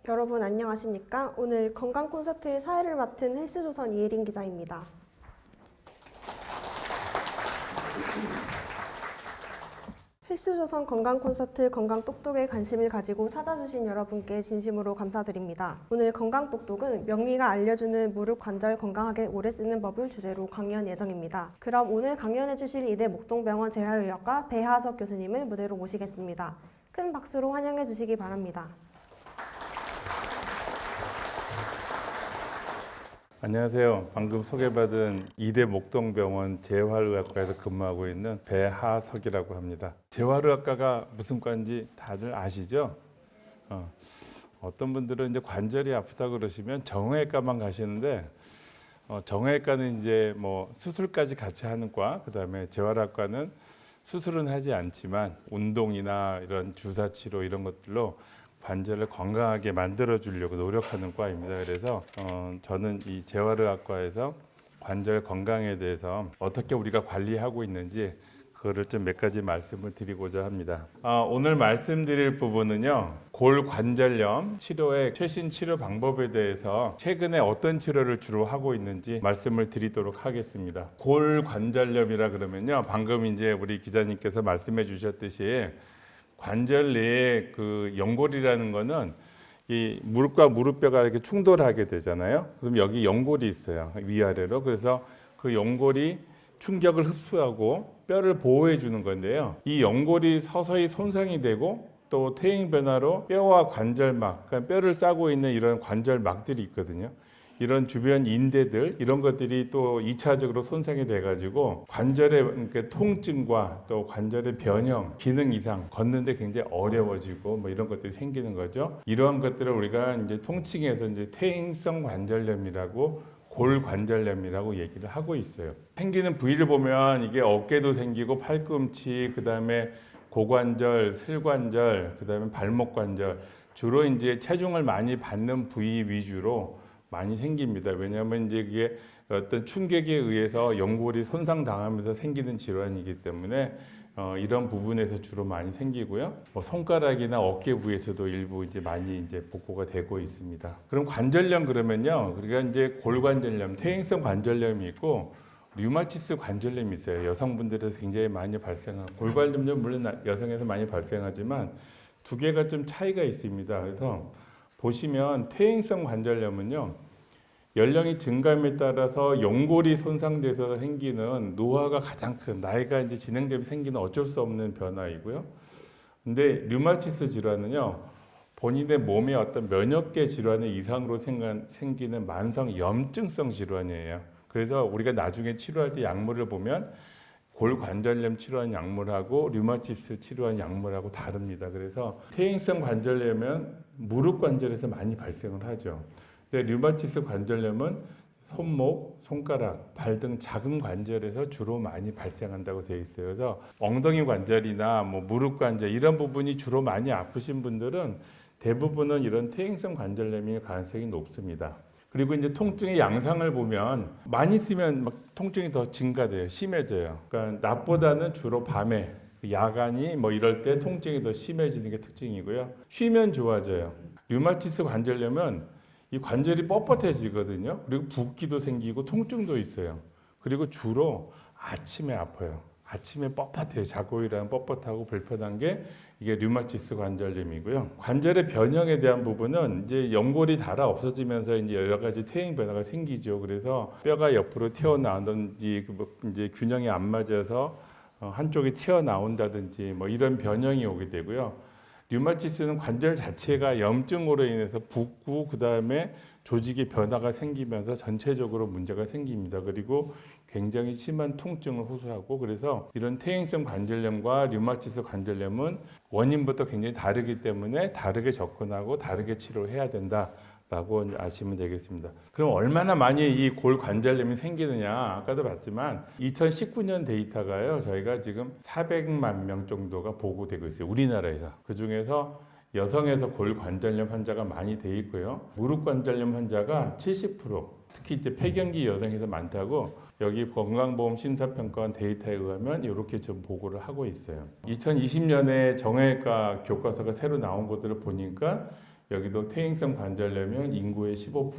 여러분 안녕하십니까? 오늘 건강 콘서트의 사회를 맡은 헬스조선 이혜린 기자입니다. 헬스조선 건강 콘서트 건강 똑똑에 관심을 가지고 찾아주신 여러분께 진심으로 감사드립니다. 오늘 건강 똑똑은 명리가 알려주는 무릎 관절 건강하게 오래 쓰는 법을 주제로 강연 예정입니다. 그럼 오늘 강연해 주실 이대 목동병원 재활의학과 배하석 교수님을 무대로 모시겠습니다. 큰 박수로 환영해 주시기 바랍니다. 안녕하세요. 방금 소개받은 이대 목동병원 재활의학과에서 근무하고 있는 배하석이라고 합니다. 재활의학과가 무슨 과인지 다들 아시죠? 어떤 분들은 이제 관절이 아프다 그러시면 정형외과만 가시는데 정형외과는 이제 뭐 수술까지 같이 하는 과, 그다음에 재활의학과는 수술은 하지 않지만 운동이나 이런 주사 치료 이런 것들로 관절을 건강하게 만들어 주려고 노력하는 과입니다. 그래서 저는 이 재활의학과에서 관절 건강에 대해서 어떻게 우리가 관리하고 있는지 그거를 좀 몇 가지 말씀을 드리고자 합니다. 오늘 말씀드릴 부분은요, 골관절염 치료의 최신 치료 방법에 대해서 최근에 어떤 치료를 주로 하고 있는지 말씀을 드리도록 하겠습니다. 골관절염이라 그러면요, 방금 이제 우리 기자님께서 말씀해 주셨듯이 관절 내에 그 연골이라는 거는 이 무릎과 무릎뼈가 이렇게 충돌하게 되잖아요. 그럼 여기 연골이 있어요, 위아래로. 그래서 그 연골이 충격을 흡수하고 뼈를 보호해 주는 건데요. 이 연골이 서서히 손상이 되고 또 퇴행 변화로 뼈와 관절막, 그러니까 뼈를 싸고 있는 이런 관절막들이 있거든요. 이런 주변 인대들 이런 것들이 또 2차적으로 손상이 돼가지고 관절의 통증과 또 관절의 변형, 기능 이상, 걷는데 굉장히 어려워지고 뭐 이런 것들이 생기는 거죠. 이러한 것들을 우리가 이제 통칭해서 이제 퇴행성 관절염이라고 골관절염이라고 얘기를 하고 있어요. 생기는 부위를 보면 이게 어깨도 생기고 팔꿈치, 그다음에 고관절, 슬관절, 그다음에 발목 관절, 주로 이제 체중을 많이 받는 부위 위주로 많이 생깁니다. 왜냐하면 이제 이게 어떤 충격에 의해서 연골이 손상당하면서 생기는 질환이기 때문에 이런 부분에서 주로 많이 생기고요. 손가락이나 어깨 부위에서도 일부 이제 많이 이제 복구가 되고 있습니다. 그럼 관절염 그러면요, 우리가 이제 골관절염, 퇴행성 관절염이 있고 류마티스 관절염이 있어요. 여성분들에서 굉장히 많이 발생하고 골관절염 물론 여성에서 많이 발생하지만 두 개가 좀 차이가 있습니다. 그래서 보시면 퇴행성 관절염은요, 연령이 증감에 따라서 연골이 손상돼서 생기는 노화가 가장 큰, 나이가 이제 진행되면 생기는 어쩔 수 없는 변화이고요. 근데 류마티스 질환은요, 본인의 몸의 어떤 면역계 질환의 이상으로 생기는 만성 염증성 질환이에요. 그래서 우리가 나중에 치료할 때 약물을 보면 골관절염 치료한 약물하고 류마티스 치료한 약물하고 다릅니다. 그래서 퇴행성 관절염은 무릎 관절에서 많이 발생을 하죠. 근데 류마티스 관절염은 손목, 손가락, 발 등 작은 관절에서 주로 많이 발생한다고 되어 있어요. 그래서 엉덩이 관절이나 뭐 무릎 관절 이런 부분이 주로 많이 아프신 분들은 대부분은 이런 퇴행성 관절염일 가능성이 높습니다. 그리고 이제 통증의 양상을 보면 많이 쓰면 막 통증이 더 증가돼요. 심해져요. 그러니까 낮보다는 주로 밤에, 야간이 뭐 이럴 때 통증이 더 심해지는 게 특징이고요. 쉬면 좋아져요. 류마티스 관절염은 이 관절이 뻣뻣해지거든요. 그리고 붓기도 생기고 통증도 있어요. 그리고 주로 아침에 아파요. 아침에 뻣뻣해요. 자고 일어나면 뻣뻣하고 불편한 게 이게 류마티스 관절염이고요. 관절의 변형에 대한 부분은 이제 연골이 닳아 없어지면서 이제 여러 가지 퇴행 변화가 생기죠. 그래서 뼈가 옆으로 튀어나오든지 이제 균형이 안 맞아서 한쪽이 튀어나온다든지 뭐 이런 변형이 오게 되고요. 류마티스는 관절 자체가 염증으로 인해서 붓고 그다음에 조직의 변화가 생기면서 전체적으로 문제가 생깁니다. 그리고 굉장히 심한 통증을 호소하고, 그래서 이런 퇴행성 관절염과 류마티스 관절염은 원인부터 굉장히 다르기 때문에 다르게 접근하고 다르게 치료해야 된다라고 아시면 되겠습니다. 그럼 얼마나 많이 이 골관절염이 생기느냐, 아까도 봤지만 2019년 데이터가요, 저희가 지금 400만 명 정도가 보고되고 있어요, 우리나라에서. 그 중에서 여성에서 골관절염 환자가 많이 돼 있고요. 무릎 관절염 환자가 70%, 특히 이제 폐경기 여성에서 많다고 여기 건강보험심사평가원 데이터에 의하면 이렇게 좀 보고를 하고 있어요. 2020년에 정형외과 교과서가 새로 나온 것들을 보니까 여기도 퇴행성 관절염은 인구의 15%,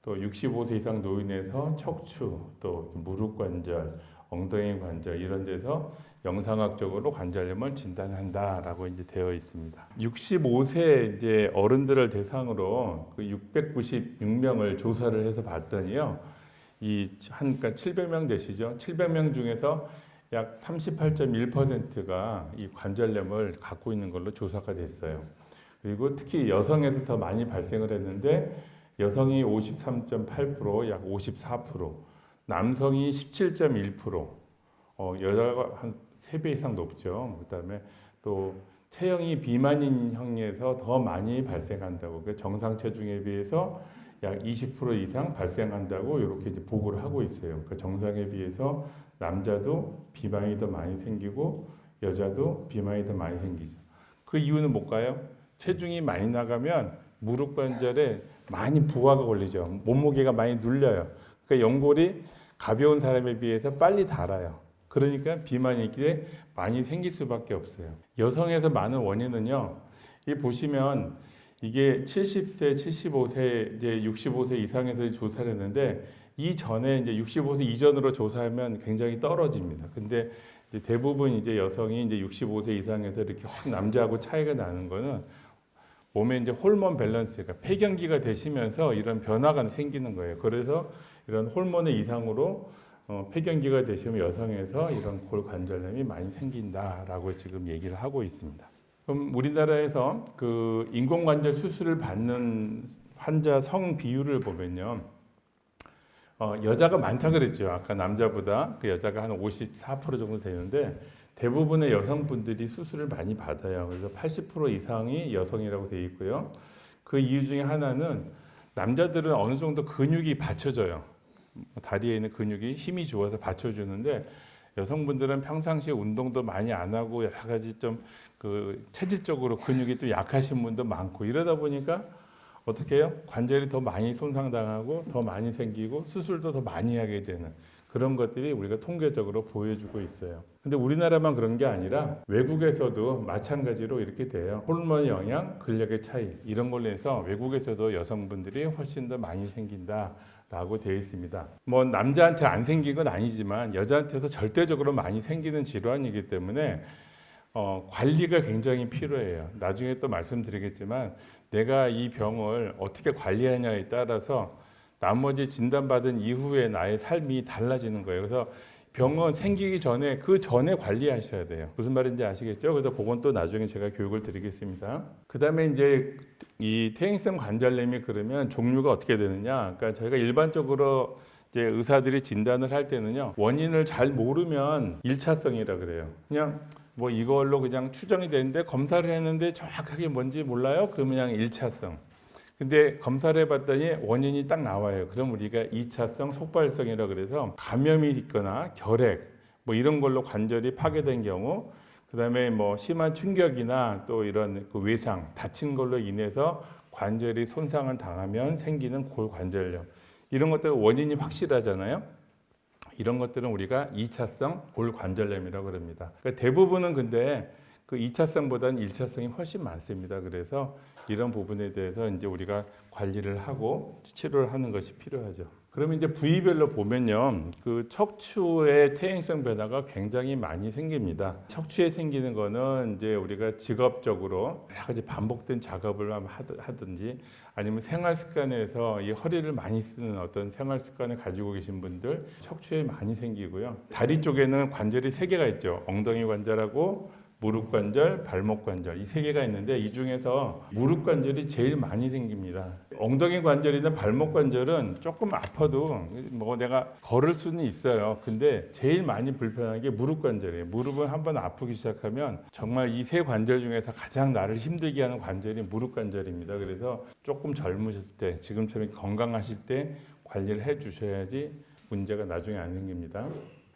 또 65세 이상 노인에서 척추, 또 무릎 관절, 엉덩이 관절 이런 데서 영상학적으로 관절염을 진단한다라고 이제 되어 있습니다. 65세 이제 어른들을 대상으로 그 696명을 조사를 해서 봤더니요, 그러니까 700명 되시죠? 700명 중에서 약 38.1%가 이 관절염을 갖고 있는 걸로 조사가 됐어요. 그리고 특히 여성에서 더 많이 발생을 했는데 여성이 53.8%, 약 54%, 남성이 17.1%, 여자가 한 3배 이상 높죠. 그다음에 또 체형이 비만인 형에서 더 많이 발생한다고. 그러니까 정상 체중에 비해서 약 20% 이상 발생한다고 이렇게 이제 보고를 하고 있어요. 그러니까 정상에 비해서 남자도 비만이 더 많이 생기고 여자도 비만이 더 많이 생기죠. 그 이유는 뭘까요? 체중이 많이 나가면 무릎 관절에 많이 부하가 걸리죠. 몸무게가 많이 눌려요. 그러니까 연골이 가벼운 사람에 비해서 빨리 닳아요. 그러니까 비만이 많이 생길 수밖에 없어요. 여성에서 많은 원인은요, 이 보시면 이게 70세, 75세, 이제 65세 이상에서 조사를 했는데 이 전에 이제 65세 이전으로 조사하면 굉장히 떨어집니다. 근데 이제 대부분 이제 여성이 이제 65세 이상에서 이렇게 확 남자하고 차이가 나는 거는 몸에 이제 호르몬 밸런스가 폐경기가 되시면서 이런 변화가 생기는 거예요. 그래서 이런 호르몬의 이상으로 폐경기가 되시면 여성에서 이런 골관절염이 많이 생긴다라고 지금 얘기를 하고 있습니다. 그럼 우리나라에서 그 인공관절 수술을 받는 환자 성 비율을 보면요, 여자가 많다 그랬죠. 아까 남자보다 그 여자가 한 54% 정도 되는데 대부분의 여성분들이 수술을 많이 받아요. 그래서 80% 이상이 여성이라고 되어 있고요. 그 이유 중에 하나는 남자들은 어느 정도 근육이 받쳐져요. 다리에 있는 근육이 힘이 좋아서 받쳐주는데 여성분들은 평상시에 운동도 많이 안 하고 여러 가지 좀 그 체질적으로 근육이 또 약하신 분도 많고 이러다 보니까 어떻게 해요? 관절이 더 많이 손상당하고 더 많이 생기고 수술도 더 많이 하게 되는 그런 것들이 우리가 통계적으로 보여주고 있어요. 근데 우리나라만 그런 게 아니라 외국에서도 마찬가지로 이렇게 돼요. 호르몬 영향, 근력의 차이 이런 걸로 해서 외국에서도 여성분들이 훨씬 더 많이 생긴다라고 되어 있습니다. 뭐 남자한테 안 생긴 건 아니지만 여자한테서 절대적으로 많이 생기는 질환이기 때문에 관리가 굉장히 필요해요. 나중에 또 말씀드리겠지만 내가 이 병을 어떻게 관리하냐에 따라서 나머지 진단받은 이후에 나의 삶이 달라지는 거예요. 그래서 병은 생기기 전에 그 전에 관리하셔야 돼요. 무슨 말인지 아시겠죠? 그래서 그건 또 나중에 제가 교육을 드리겠습니다. 그 다음에 이제 이 퇴행성 관절염이 그러면 종류가 어떻게 되느냐? 그러니까 저희가 일반적으로 이제 의사들이 진단을 할 때는요, 원인을 잘 모르면 1차성이라 그래요. 그냥 뭐 이걸로 그냥 추정이 되는데 검사를 했는데 정확하게 뭔지 몰라요? 그러면 그냥 1차성. 근데 검사를 해봤더니 원인이 딱 나와요. 그럼 우리가 2차성 속발성이라 그래서 감염이 있거나 결핵 뭐 이런 걸로 관절이 파괴된 경우, 그다음에 뭐 심한 충격이나 또 이런 그 외상 다친 걸로 인해서 관절이 손상을 당하면 생기는 골관절염, 이런 것들은 원인이 확실하잖아요. 이런 것들은 우리가 2차성 골관절염이라고 그럽니다. 그러니까 대부분은 근데 그 2차성보다는 1차성이 훨씬 많습니다. 그래서 이런 부분에 대해서 이제 우리가 관리를 하고 치료를 하는 것이 필요하죠. 그러면 이제 부위별로 보면요, 그 척추의 퇴행성 변화가 굉장히 많이 생깁니다. 척추에 생기는 거는 이제 우리가 직업적으로 여러 가지 반복된 작업을 하든지 아니면 생활 습관에서 이 허리를 많이 쓰는 어떤 생활 습관을 가지고 계신 분들 척추에 많이 생기고요. 다리 쪽에는 관절이 3개가 있죠. 엉덩이 관절하고 무릎 관절, 발목 관절 이 3개가 있는데 이 중에서 무릎 관절이 제일 많이 생깁니다. 엉덩이 관절이나 발목 관절은 조금 아파도 뭐 내가 걸을 수는 있어요. 근데 제일 많이 불편한 게 무릎 관절이에요. 무릎은 한번 아프기 시작하면 정말 이 3 관절 중에서 가장 나를 힘들게 하는 관절이 무릎 관절입니다. 그래서 조금 젊으실 때, 지금처럼 건강하실 때 관리를 해 주셔야지 문제가 나중에 안 생깁니다.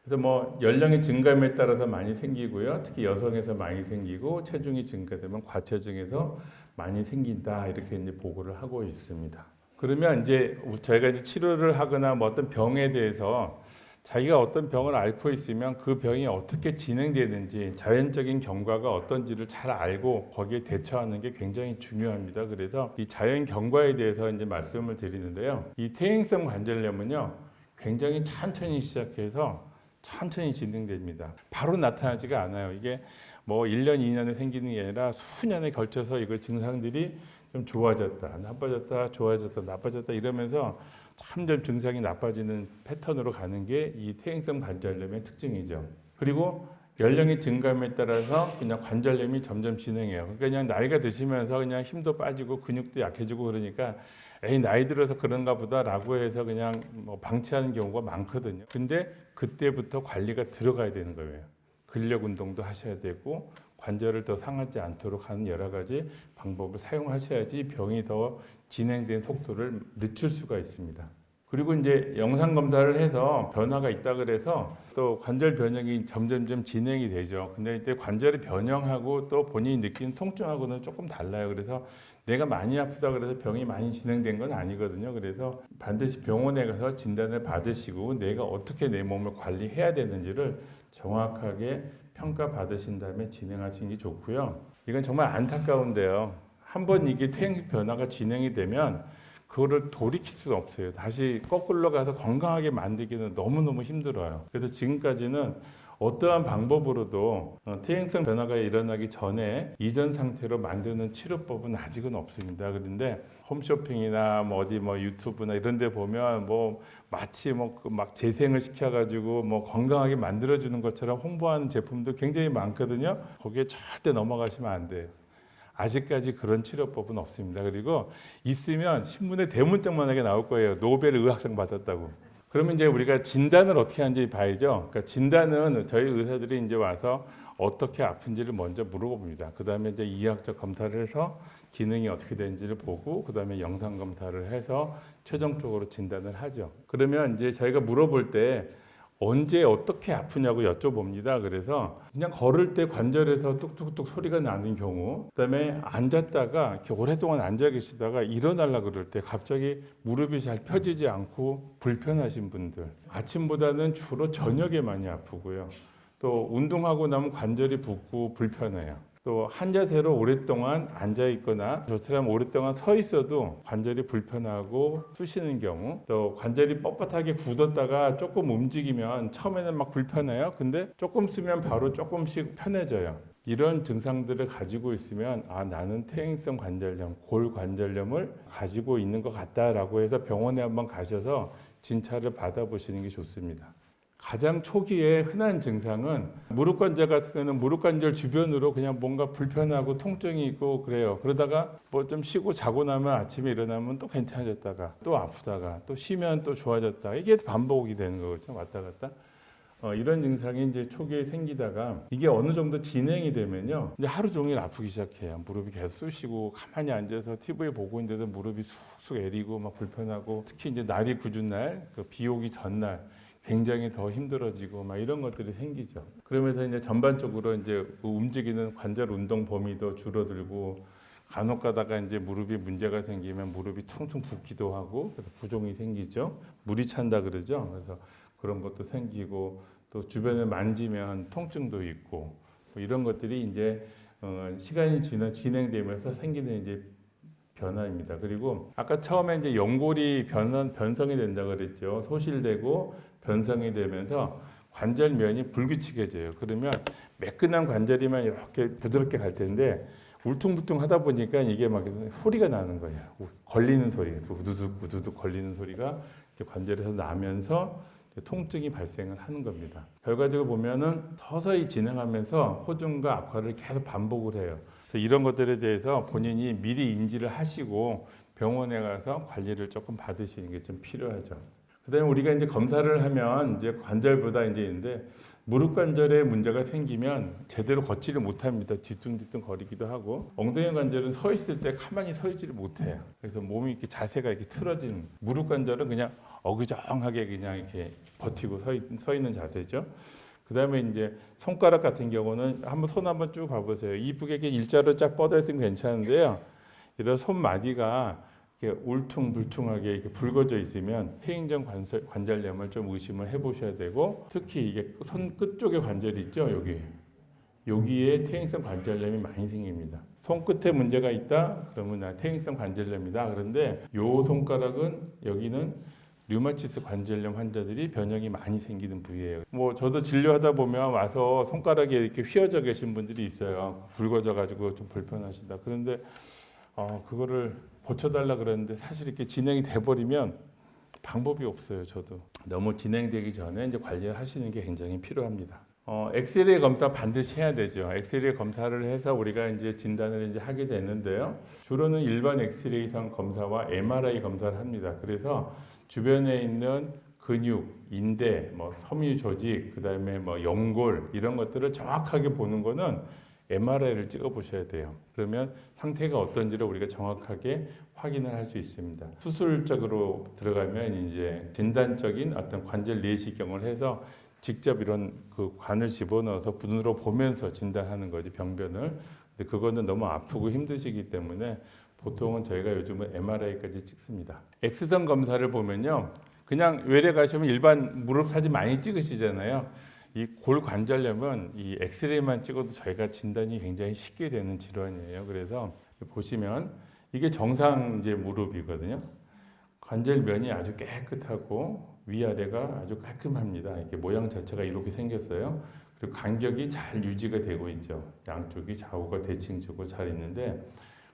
그래서 뭐 연령의 증감에 따라서 많이 생기고요. 특히 여성에서 많이 생기고 체중이 증가되면 과체중에서 많이 생긴다 이렇게 이제 보고를 하고 있습니다. 그러면 이제 저희가 이제 치료를 하거나 뭐 어떤 병에 대해서 자기가 어떤 병을 앓고 있으면 그 병이 어떻게 진행되는지 자연적인 경과가 어떤지를 잘 알고 거기에 대처하는 게 굉장히 중요합니다. 그래서 이 자연 경과에 대해서 이제 말씀을 드리는데요. 이 퇴행성 관절염은요, 굉장히 천천히 시작해서 천천히 진행됩니다. 바로 나타나지가 않아요. 이게 뭐 1년, 2년에 생기는 게 아니라 수년에 걸쳐서 이거 증상들이 좀 좋아졌다, 나빠졌다, 좋아졌다, 나빠졌다 이러면서 점점 증상이 나빠지는 패턴으로 가는 게 이 퇴행성 관절염의 특징이죠. 그리고 연령의 증감에 따라서 그냥 관절염이 점점 진행해요. 그러니까 그냥 나이가 드시면서 그냥 힘도 빠지고 근육도 약해지고 그러니까 에이 나이 들어서 그런가 보다라고 해서 그냥 뭐 방치하는 경우가 많거든요. 근데 그때부터 관리가 들어가야 되는 거예요. 근력 운동도 하셔야 되고 관절을 더 상하지 않도록 하는 여러 가지 방법을 사용하셔야지 병이 더 진행된 속도를 늦출 수가 있습니다. 그리고 이제 영상 검사를 해서 변화가 있다 그래서 또 관절 변형이 점점점 진행이 되죠. 근데 이때 관절의 변형하고 또 본인이 느끼는 통증하고는 조금 달라요. 그래서 내가 많이 아프다 그래서 병이 많이 진행된 건 아니거든요. 그래서 반드시 병원에 가서 진단을 받으시고 내가 어떻게 내 몸을 관리해야 되는지를 정확하게 평가받으신 다음에 진행하시는 게 좋고요. 이건 정말 안타까운데요. 한번 이게 퇴행 변화가 진행이 되면 그거를 돌이킬 수가 없어요. 다시 거꾸로 가서 건강하게 만들기는 너무너무 힘들어요. 그래서 지금까지는 어떠한 방법으로도 퇴행성 변화가 일어나기 전에 이전 상태로 만드는 치료법은 아직은 없습니다. 그런데 홈쇼핑이나 뭐 어디 뭐 유튜브나 이런 데 보면 뭐 마치 뭐 막 재생을 시켜가지고 뭐 건강하게 만들어주는 것처럼 홍보하는 제품도 굉장히 많거든요. 거기에 절대 넘어가시면 안 돼요. 아직까지 그런 치료법은 없습니다. 그리고 있으면 신문에 대문짝만하게 나올 거예요. 노벨 의학상 받았다고. 그러면 이제 우리가 진단을 어떻게 하는지 봐야죠. 그러니까 진단은 저희 의사들이 이제 와서 어떻게 아픈지를 먼저 물어봅니다. 그 다음에 이제 이학적 검사를 해서 기능이 어떻게 되는지를 보고, 그 다음에 영상 검사를 해서 최종적으로 진단을 하죠. 그러면 이제 저희가 물어볼 때 언제 어떻게 아프냐고 여쭤봅니다. 그래서 그냥 걸을 때 관절에서 뚝뚝뚝 소리가 나는 경우, 그다음에 앉았다가 이렇게 오랫동안 앉아 계시다가 일어나려고 그럴 때 갑자기 무릎이 잘 펴지지 않고 불편하신 분들, 아침보다는 주로 저녁에 많이 아프고요. 또 운동하고 나면 관절이 붓고 불편해요. 또 한 자세로 오랫동안 앉아 있거나 저처럼 오랫동안 서 있어도 관절이 불편하고 쑤시는 경우, 또 관절이 뻣뻣하게 굳었다가 조금 움직이면 처음에는 막 불편해요. 근데 조금 쓰면 바로 조금씩 편해져요. 이런 증상들을 가지고 있으면 아, 나는 퇴행성 관절염, 골관절염을 가지고 있는 것 같다라고 해서 병원에 한번 가셔서 진찰을 받아보시는 게 좋습니다. 가장 초기에 흔한 증상은 무릎 관절 같은 경우는 무릎 관절 주변으로 그냥 뭔가 불편하고 통증이 있고 그래요. 그러다가 뭐 좀 쉬고 자고 나면 아침에 일어나면 또 괜찮아졌다가 또 아프다가 또 쉬면 또 좋아졌다가 이게 반복이 되는 거죠. 왔다 갔다. 이런 증상이 이제 초기에 생기다가 이게 어느 정도 진행이 되면요. 이제 하루 종일 아프기 시작해요. 무릎이 계속 쑤시고 가만히 앉아서 TV 보고 있는데도 무릎이 쑥쑥 애리고 막 불편하고, 특히 이제 날이 굳은 날, 비 오기 전날 굉장히 더 힘들어지고 막 이런 것들이 생기죠. 그러면서 이제 전반적으로 이제 움직이는 관절 운동 범위도 줄어들고, 간혹 가다가 이제 무릎이 문제가 생기면 무릎이 퉁퉁 붓기도 하고, 그래서 부종이 생기죠. 물이 찬다 그러죠. 그래서 그런 것도 생기고, 또 주변을 만지면 통증도 있고, 뭐 이런 것들이 이제 시간이 진행되면서 생기는 이제 변화입니다. 그리고 아까 처음에 이제 연골이 변성이 된다고 그랬죠. 소실되고 변성이 되면서 관절면이 불규칙해져요. 그러면 매끈한 관절이면 이렇게 부드럽게 갈 텐데 울퉁불퉁 하다 보니까 이게 막 소리가 나는 거예요. 걸리는 소리, 우두둑 우두둑 걸리는 소리가 관절에서 나면서 통증이 발생을 하는 겁니다. 결과적으로 보면은 서서히 진행하면서 호전과 악화를 계속 반복을 해요. 그래서 이런 것들에 대해서 본인이 미리 인지를 하시고 병원에 가서 관리를 조금 받으시는 게 좀 필요하죠. 그다음에 우리가 이제 검사를 하면 이제 관절보다 이제 있는데, 무릎 관절에 문제가 생기면 제대로 걷지를 못합니다. 뒤뚱뒤뚱 거리기도 하고, 엉덩이 관절은 서 있을 때 가만히 서 있지를 못해요. 그래서 몸이 이렇게 자세가 이렇게 틀어지는, 무릎 관절은 그냥 어그정하게 그냥 이렇게 버티고 서 있는 자세죠. 그다음에 이제 손가락 같은 경우는 한번 손 한번 쭉 봐보세요. 이쁘게 이렇게 일자로 쫙 뻗어 있으면 괜찮은데요. 이런 손마디가 이렇게 울퉁불퉁하게 이렇게 붉어져 있으면 퇴행성 관절염을 좀 의심을 해보셔야 되고, 특히 이게 손 끝쪽에 관절이 있죠, 여기에 퇴행성 관절염이 많이 생깁니다. 손끝에 문제가 있다? 그러면 나 퇴행성 관절염이다. 그런데 요 손가락은 여기는 류마티스 관절염 환자들이 변형이 많이 생기는 부위예요. 뭐 저도 진료하다 보면 와서 손가락에 이렇게 휘어져 계신 분들이 있어요. 붉어져 가지고 좀 불편하시다. 그런데 그거를 고쳐달라 그러는데 사실 이렇게 진행이 돼버리면 방법이 없어요. 저도 너무 진행되기 전에 이제 관리를 하시는 게 굉장히 필요합니다. 엑스레이 검사 반드시 해야 되죠. 엑스레이 검사를 해서 우리가 이제 진단을 이제 하게 되는데요. 주로는 일반 엑스레이상 검사와 MRI 검사를 합니다. 그래서 주변에 있는 근육, 인대, 뭐 섬유 조직, 그다음에 뭐 연골 이런 것들을 정확하게 보는 거는 MRI를 찍어 보셔야 돼요. 그러면 상태가 어떤지를 우리가 정확하게 확인을 할 수 있습니다. 수술적으로 들어가면 이제 진단적인 어떤 관절 내시경을 해서 직접 이런 그 관을 집어넣어서 눈으로 보면서 진단하는 거지, 병변을. 근데 그거는 너무 아프고 힘드시기 때문에 보통은 저희가 요즘은 MRI까지 찍습니다. X선 검사를 보면요, 그냥 외래 가시면 일반 무릎 사진 많이 찍으시잖아요. 이 골관절염은 이 엑스레이만 찍어도 저희가 진단이 굉장히 쉽게 되는 질환이에요. 그래서 보시면 이게 정상 이제 무릎이거든요. 관절면이 아주 깨끗하고 위아래가 아주 깔끔합니다. 이게 모양 자체가 이렇게 생겼어요. 그리고 간격이 잘 유지가 되고 있죠. 양쪽이 좌우가 대칭적으로 잘 있는데,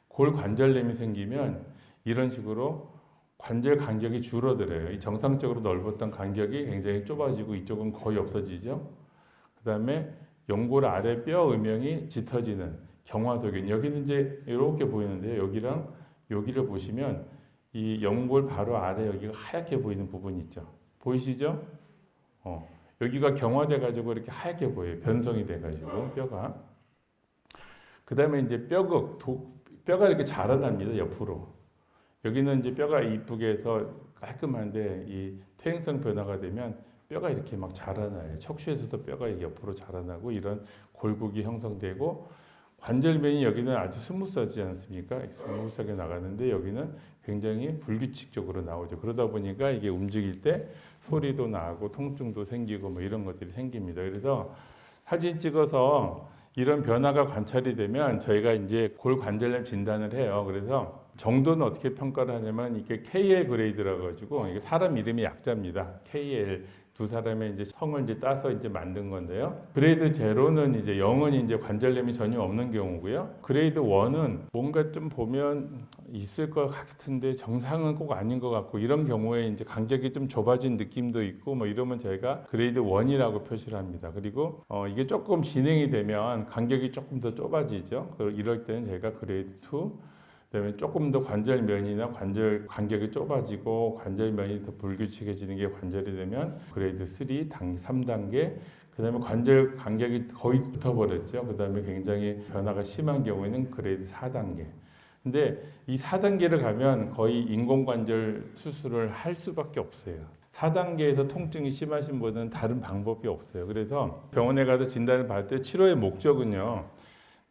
골관절염이 생기면 이런 식으로 관절 간격이 줄어들어요. 이 정상적으로 넓었던 간격이 굉장히 좁아지고 이쪽은 거의 없어지죠. 그 다음에 연골 아래 뼈 음영이 짙어지는 경화소견. 여기는 이제 이렇게 보이는데요. 여기랑 여기를 보시면 이 연골 바로 아래 여기가 하얗게 보이는 부분 있죠. 보이시죠? 여기가 경화돼 가지고 이렇게 하얗게 보여요. 변성이 돼 가지고 뼈가. 그 다음에 이제 뼈가 이렇게 자라납니다. 옆으로. 여기는 이제 뼈가 이쁘게 해서 깔끔한데 이 퇴행성 변화가 되면 뼈가 이렇게 막 자라나요. 척추에서도 뼈가 옆으로 자라나고 이런 골국이 형성되고, 관절면이 여기는 아주 스무스하지 않습니까? 스무스하게 나가는데 여기는 굉장히 불규칙적으로 나오죠. 그러다 보니까 이게 움직일 때 소리도 나고 통증도 생기고 뭐 이런 것들이 생깁니다. 그래서 사진 찍어서 이런 변화가 관찰이 되면 저희가 이제 골관절염 진단을 해요. 그래서 정도는 어떻게 평가를 하냐면 이게 KL 그레이드라고 가지고, 이게 사람 이름이 약자입니다. KL 두 사람의 이제 성을 이제 따서 이제 만든 건데요. 그레이드 0는 이제 0은 이제 관절염이 전혀 없는 경우고요. 그레이드 1은 뭔가 좀 보면 있을 것 같은데 정상은 꼭 아닌 것 같고, 이런 경우에 이제 간격이 좀 좁아진 느낌도 있고 뭐 이러면 저희가 그레이드 1이라고 표시를 합니다. 그리고 이게 조금 진행이 되면 간격이 조금 더 좁아지죠. 이럴 때는 저희가 그레이드 2, 그다음에 조금 더 관절면이나 관절 간격이 좁아지고 관절면이 더 불규칙해지는 게 관절이 되면 그레이드 3, 3단계, 그다음에 관절 간격이 거의 붙어버렸죠. 그다음에 굉장히 변화가 심한 경우에는 그레이드 4단계. 근데 이 4단계를 가면 거의 인공관절 수술을 할 수밖에 없어요. 4단계에서 통증이 심하신 분은 다른 방법이 없어요. 그래서 병원에 가서 진단을 받을 때 치료의 목적은요,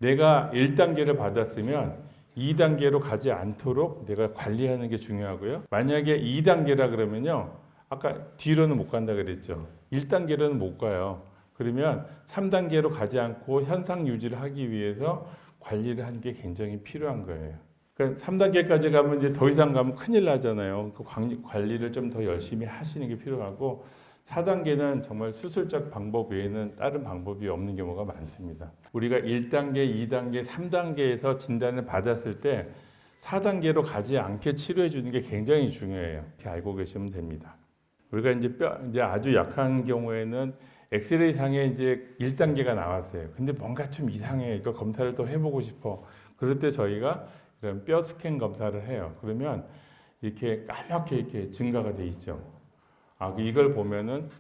내가 1단계를 받았으면 2단계로 가지 않도록 내가 관리하는 게 중요하고요. 만약에 2단계라 그러면요, 아까 뒤로는 못 간다 그랬죠. 1단계로는 못 가요. 그러면 3단계로 가지 않고 현상 유지를 하기 위해서 관리를 하는 게 굉장히 필요한 거예요. 그러니까 3단계까지 가면 이제 더 이상 가면 큰일 나잖아요. 그 관리를 좀 더 열심히 하시는 게 필요하고, 4단계는 정말 수술적 방법 외에는 다른 방법이 없는 경우가 많습니다. 우리가 1단계, 2단계, 3단계에서 진단을 받았을 때 4단계로 가지 않게 치료해 주는 게 굉장히 중요해요. 이렇게 알고 계시면 됩니다. 우리가 이제 아주 약한 경우에는 엑스레이 상에 이제 1단계가 나왔어요. 근데 뭔가 좀 이상해. 이거 검사를 또 해보고 싶어. 그럴 때 저희가 이런 뼈 스캔 검사를 해요. 그러면 이렇게 까맣게 이렇게 증가가 돼 있죠. 이걸 보면은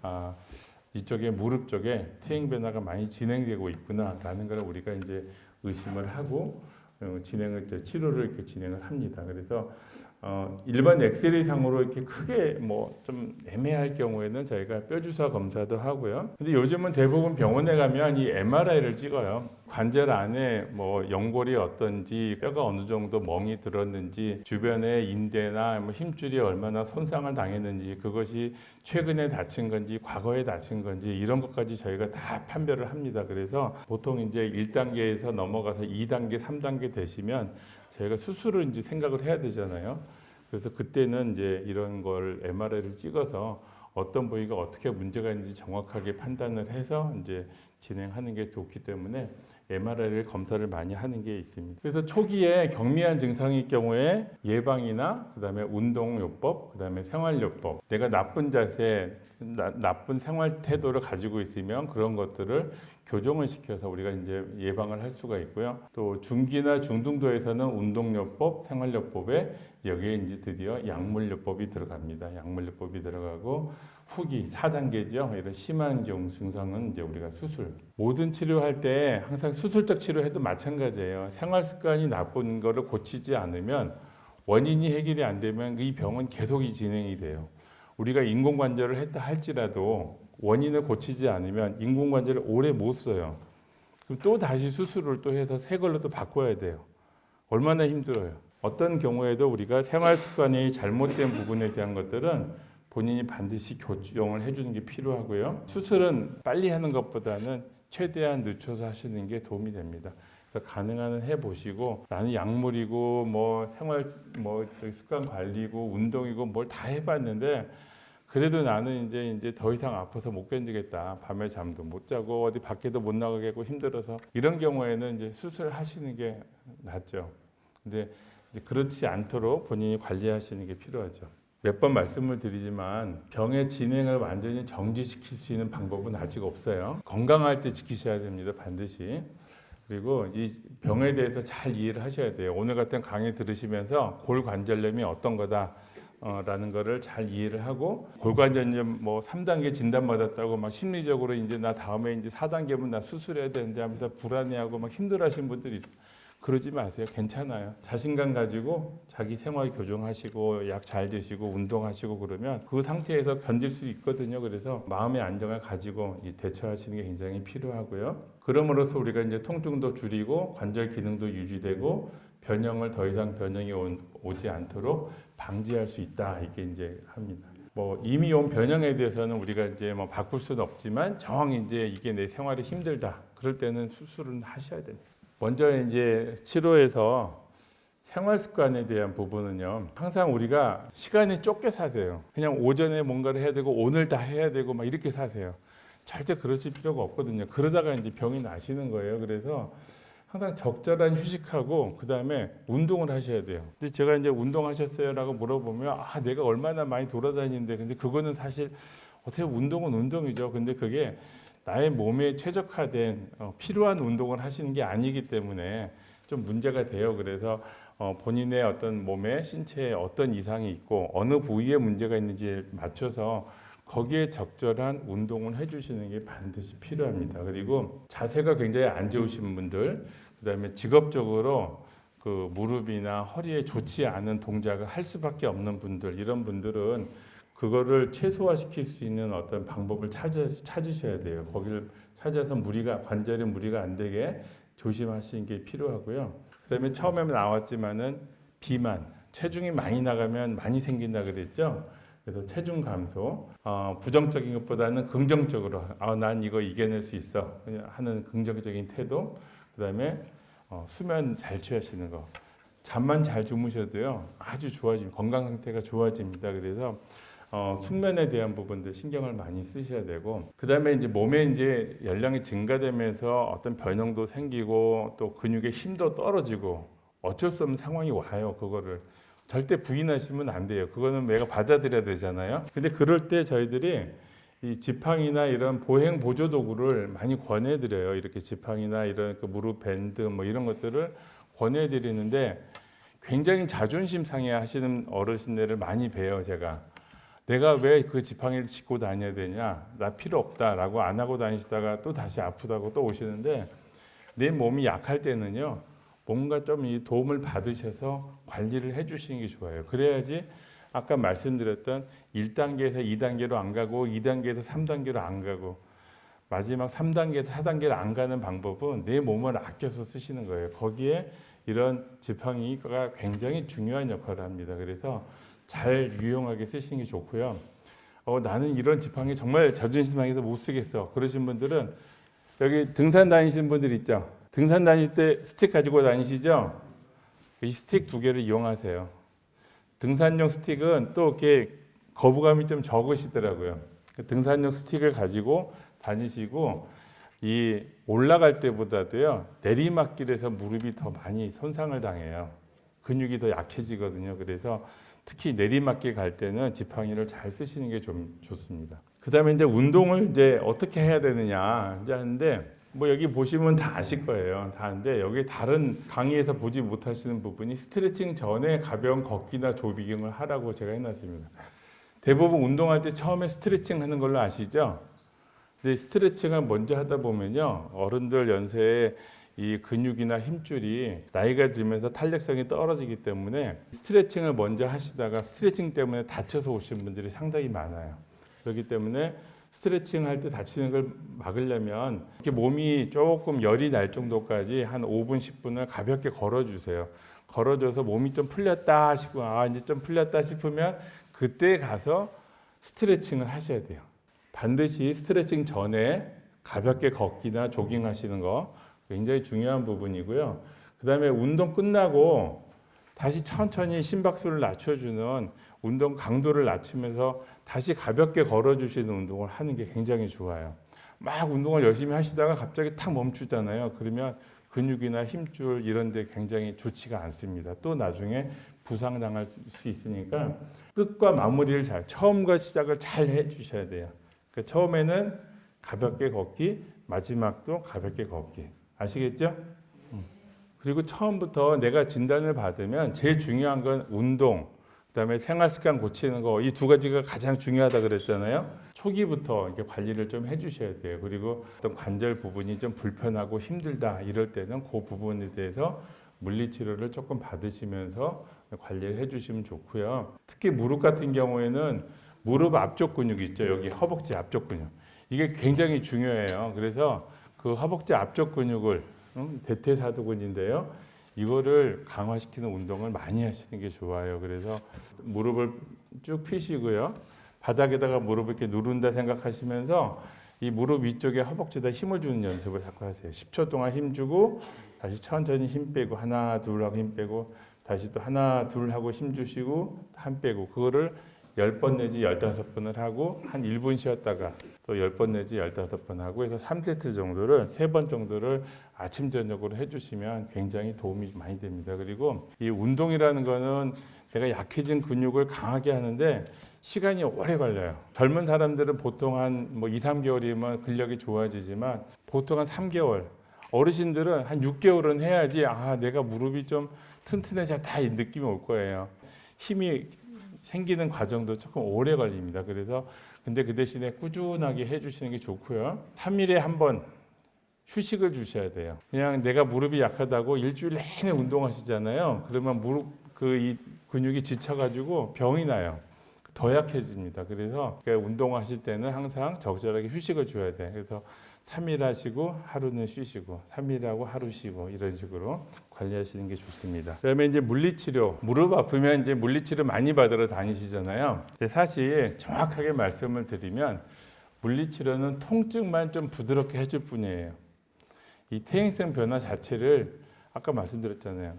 이쪽에 무릎 쪽에 퇴행 변화가 많이 진행되고 있구나라는 걸 우리가 이제 의심을 하고 치료를 이렇게 진행을 합니다. 그래서 일반 엑스레이 상으로 이렇게 크게 뭐 좀 애매할 경우에는 저희가 뼈주사 검사도 하고요. 근데 요즘은 대부분 병원에 가면 이 MRI를 찍어요. 관절 안에 뭐 연골이 어떤지, 뼈가 어느 정도 멍이 들었는지, 주변에 인대나 뭐 힘줄이 얼마나 손상을 당했는지, 그것이 최근에 다친 건지, 과거에 다친 건지 이런 것까지 저희가 다 판별을 합니다. 그래서 보통 이제 1단계에서 넘어가서 2단계, 3단계 되시면 저희가 수술을 이제 생각을 해야 되잖아요. 그래서 그때는 이제 이런 걸 MRI를 찍어서 어떤 부위가 어떻게 문제가 있는지 정확하게 판단을 해서 이제 진행하는 게 좋기 때문에 MRI를 검사를 많이 하는 게 있습니다. 그래서 초기에 경미한 증상일 경우에 예방이나 그다음에 운동요법, 그다음에 생활요법, 내가 나쁜 자세, 나쁜 생활 태도를 가지고 있으면 그런 것들을 교정을 시켜서 우리가 이제 예방을 할 수가 있고요. 또 중기나 중등도에서는 운동요법, 생활요법에 여기에 이제 드디어 약물요법이 들어갑니다. 약물요법이 들어가고 후기 4단계죠. 이런 심한 증상은 이제 우리가 수술. 모든 치료할 때 항상 수술적 치료해도 마찬가지예요. 생활 습관이 나쁜 거를 고치지 않으면 원인이 해결이 안 되면 이 병은 계속 진행이 돼요. 우리가 인공관절을 했다 할지라도 원인을 고치지 않으면 인공관절을 오래 못 써요. 그럼 또 다시 수술을 또 해서 새 걸로 또 바꿔야 돼요. 얼마나 힘들어요. 어떤 경우에도 우리가 생활 습관이 잘못된 부분에 대한 것들은 본인이 반드시 교정을 해주는 게 필요하고요. 수술은 빨리 하는 것보다는 최대한 늦춰서 하시는 게 도움이 됩니다. 그래서 가능한 한 해보시고 나는 약물이고 뭐 생활 뭐 습관 관리고 운동이고 뭘 다 해봤는데 그래도 나는 이제 더 이상 아파서 못 견디겠다. 밤에 잠도 못 자고 어디 밖에도 못 나가겠고 힘들어서 이런 경우에는 이제 수술을 하시는 게 낫죠. 근데 이제 그렇지 않도록 본인이 관리하시는 게 필요하죠. 몇 번 말씀을 드리지만 병의 진행을 완전히 정지시킬 수 있는 방법은 아직 없어요. 건강할 때 지키셔야 됩니다. 반드시. 그리고 이 병에 대해서 잘 이해를 하셔야 돼요. 오늘 같은 강의 들으시면서 골관절염이 어떤 거다. 라는 거를 잘 이해를 하고 골관절염 뭐 3단계 진단받았다고 막 심리적으로 이제 나 다음에 이제 4단계면 나 수술해야 되는데 하면서 불안해하고 막 힘들어하시는 분들이 있어요. 그러지 마세요. 괜찮아요. 자신감 가지고 자기 생활 교정하시고 약 잘 드시고 운동하시고 그러면 그 상태에서 견딜 수 있거든요. 그래서 마음의 안정을 가지고 대처하시는 게 굉장히 필요하고요. 그럼으로써 우리가 이제 통증도 줄이고 관절 기능도 유지되고 변형을 더 이상 변형이 오지 않도록 방지할 수 있다. 이게 이제 합니다. 뭐 이미 온 변형에 대해서는 우리가 이제 뭐 바꿀 수는 없지만 정 이제 이게 내 생활이 힘들다. 그럴 때는 수술은 하셔야 됩니다. 먼저 이제 치료에서 생활 습관에 대한 부분은요. 항상 우리가 시간에 쫓겨 사세요. 그냥 오전에 뭔가를 해야 되고 오늘 다 해야 되고 막 이렇게 사세요. 절대 그러실 필요가 없거든요. 그러다가 이제 병이 나시는 거예요. 그래서 항상 적절한 휴식하고 그다음에 운동을 하셔야 돼요. 근데 제가 이제 운동하셨어요라고 물어보면 내가 얼마나 많이 돌아다니는데 근데 그거는 사실 어떻게 운동은 운동이죠. 근데 그게 나의 몸에 최적화된 필요한 운동을 하시는 게 아니기 때문에 좀 문제가 돼요. 그래서 본인의 어떤 몸에 신체에 어떤 이상이 있고 어느 부위에 문제가 있는지 맞춰서 거기에 적절한 운동을 해주시는 게 반드시 필요합니다. 그리고 자세가 굉장히 안 좋으신 분들, 그다음에 직업적으로 그 무릎이나 허리에 좋지 않은 동작을 할 수밖에 없는 분들, 이런 분들은 그거를 최소화시킬 수 있는 어떤 방법을 찾으셔야 돼요. 거기를 찾아서 관절에 무리가 안 되게 조심하시는 게 필요하고요. 그다음에 처음에 나왔지만은 비만, 체중이 많이 나가면 많이 생긴다 그랬죠. 그래서 체중 감소, 부정적인 것보다는 긍정적으로 난 이거 이겨낼 수 있어 하는 긍정적인 태도, 그다음에 수면 잘 취하시는 거, 잠만 잘 주무셔도요 아주 좋아집니다. 건강 상태가 좋아집니다. 그래서 숙면에 대한 부분들 신경을 많이 쓰셔야 되고, 그다음에 이제 몸에 이제 열량이 증가되면서 어떤 변형도 생기고 또 근육의 힘도 떨어지고 어쩔 수 없는 상황이 와요. 그거를 절대 부인하시면 안 돼요. 그거는 내가 받아들여야 되잖아요. 근데 그럴 때 저희들이 이 지팡이나 이런 보행 보조 도구를 많이 권해드려요. 이렇게 지팡이나 이런 그 무릎 밴드 뭐 이런 것들을 권해드리는데 굉장히 자존심 상해 하시는 어르신들을 많이 봬요. 내가 왜 그 지팡이를 짚고 다녀야 되냐? 나 필요 없다라고 안 하고 다니시다가 또 다시 아프다고 또 오시는데 내 몸이 약할 때는요. 뭔가 좀 이 도움을 받으셔서 관리를 해주시는 게 좋아요. 그래야지 아까 말씀드렸던 1단계에서 2단계로 안 가고 2단계에서 3단계로 안 가고 마지막 3단계에서 4단계로 안 가는 방법은 내 몸을 아껴서 쓰시는 거예요. 거기에 이런 지팡이가 굉장히 중요한 역할을 합니다. 그래서 잘 유용하게 쓰시는 게 좋고요. 나는 이런 지팡이 정말 자존심 상해서 못 쓰겠어. 그러신 분들은 여기 등산 다니시는 분들 있죠. 등산 다닐 때 스틱 가지고 다니시죠. 이 스틱 2개를 이용하세요. 등산용 스틱은 또 이렇게 거부감이 좀 적으시더라고요. 등산용 스틱을 가지고 다니시고 이 올라갈 때보다도요 내리막길에서 무릎이 더 많이 손상을 당해요. 근육이 더 약해지거든요. 그래서 특히 내리막길 갈 때는 지팡이를 잘 쓰시는 게 좀 좋습니다. 그다음에 이제 운동을 이제 어떻게 해야 되느냐 이제 하는데 뭐 여기 보시면 다 아실 거예요. 다 아는데 여기 다른 강의에서 보지 못하시는 부분이 스트레칭 전에 가벼운 걷기나 조깅을 하라고 제가 해놨습니다. 대부분 운동할 때 처음에 스트레칭 하는 걸로 아시죠? 근데 스트레칭을 먼저 하다 보면요 어른들 연세에 이 근육이나 힘줄이 나이가 들면서 탄력성이 떨어지기 때문에 스트레칭을 먼저 하시다가 스트레칭 때문에 다쳐서 오신 분들이 상당히 많아요. 그렇기 때문에 스트레칭 할 때 다치는 걸 막으려면 이렇게 몸이 조금 열이 날 정도까지 한 5분, 10분을 가볍게 걸어주세요. 걸어줘서 몸이 좀 풀렸다 싶으면 이제 좀 풀렸다 싶으면 그때 가서 스트레칭을 하셔야 돼요. 반드시 스트레칭 전에 가볍게 걷기나 조깅 하시는 거 굉장히 중요한 부분이고요. 그 다음에 운동 끝나고 다시 천천히 심박수를 낮춰주는 운동 강도를 낮추면서 다시 가볍게 걸어주시는 운동을 하는 게 굉장히 좋아요. 막 운동을 열심히 하시다가 갑자기 탁 멈추잖아요. 그러면 근육이나 힘줄 이런 데 굉장히 좋지가 않습니다. 또 나중에 부상당할 수 있으니까 끝과 마무리를 처음과 시작을 잘 해주셔야 돼요. 그러니까 처음에는 가볍게 걷기, 마지막도 가볍게 걷기. 아시겠죠? 그리고 처음부터 내가 진단을 받으면 제일 중요한 건 운동, 그다음에 생활 습관 고치는 거, 이 2가지가 가장 중요하다 그랬잖아요. 초기부터 이렇게 관리를 좀 해주셔야 돼요. 그리고 어떤 관절 부분이 좀 불편하고 힘들다 이럴 때는 그 부분에 대해서 물리치료를 조금 받으시면서 관리를 해주시면 좋고요. 특히 무릎 같은 경우에는 무릎 앞쪽 근육이 있죠. 여기 허벅지 앞쪽 근육. 이게 굉장히 중요해요. 그래서 그 허벅지 앞쪽 근육을 대퇴사두근인데요. 이거를 강화시키는 운동을 많이 하시는 게 좋아요. 그래서 무릎을 쭉 펴시고요. 바닥에다가 무릎을 이렇게 누른다 생각하시면서 이 무릎 위쪽에 허벅지에다 힘을 주는 연습을 자꾸 하세요. 10초 동안 힘 주고 다시 천천히 힘 빼고 하나 둘 하고 힘 빼고 다시 또 하나 둘 하고 힘 주시고 힘 빼고 그거를 10번 내지 15번을 하고 한 1분 쉬었다가 또 10번 내지 15번 하고 해서 3세트 정도를 3번 정도를 아침 저녁으로 해주시면 굉장히 도움이 많이 됩니다. 그리고 이 운동이라는 거는 내가 약해진 근육을 강하게 하는데 시간이 오래 걸려요. 젊은 사람들은 보통 한 2, 3개월이면 근력이 좋아지지만 보통 한 3개월, 어르신들은 한 6개월은 해야지 내가 무릎이 좀 튼튼해졌다 이 느낌이 올 거예요. 힘이 생기는 과정도 조금 오래 걸립니다. 그래서 근데 그 대신에 꾸준하게 해주시는 게 좋고요. 3일에 한 번 휴식을 주셔야 돼요. 그냥 내가 무릎이 약하다고 일주일 내내 운동하시잖아요. 그러면 무릎 이 근육이 지쳐가지고 병이 나요. 더 약해집니다. 그래서 운동하실 때는 항상 적절하게 휴식을 줘야 돼요. 그래서 3일 하시고 하루는 쉬시고 3일 하고 하루 쉬고 이런 식으로 관리하시는 게 좋습니다. 그다음에 이제 물리치료, 무릎 아프면 이제 물리치료 많이 받으러 다니시잖아요. 근데 사실 정확하게 말씀을 드리면 물리치료는 통증만 좀 부드럽게 해줄 뿐이에요. 이 퇴행성 변화 자체를 아까 말씀드렸잖아요.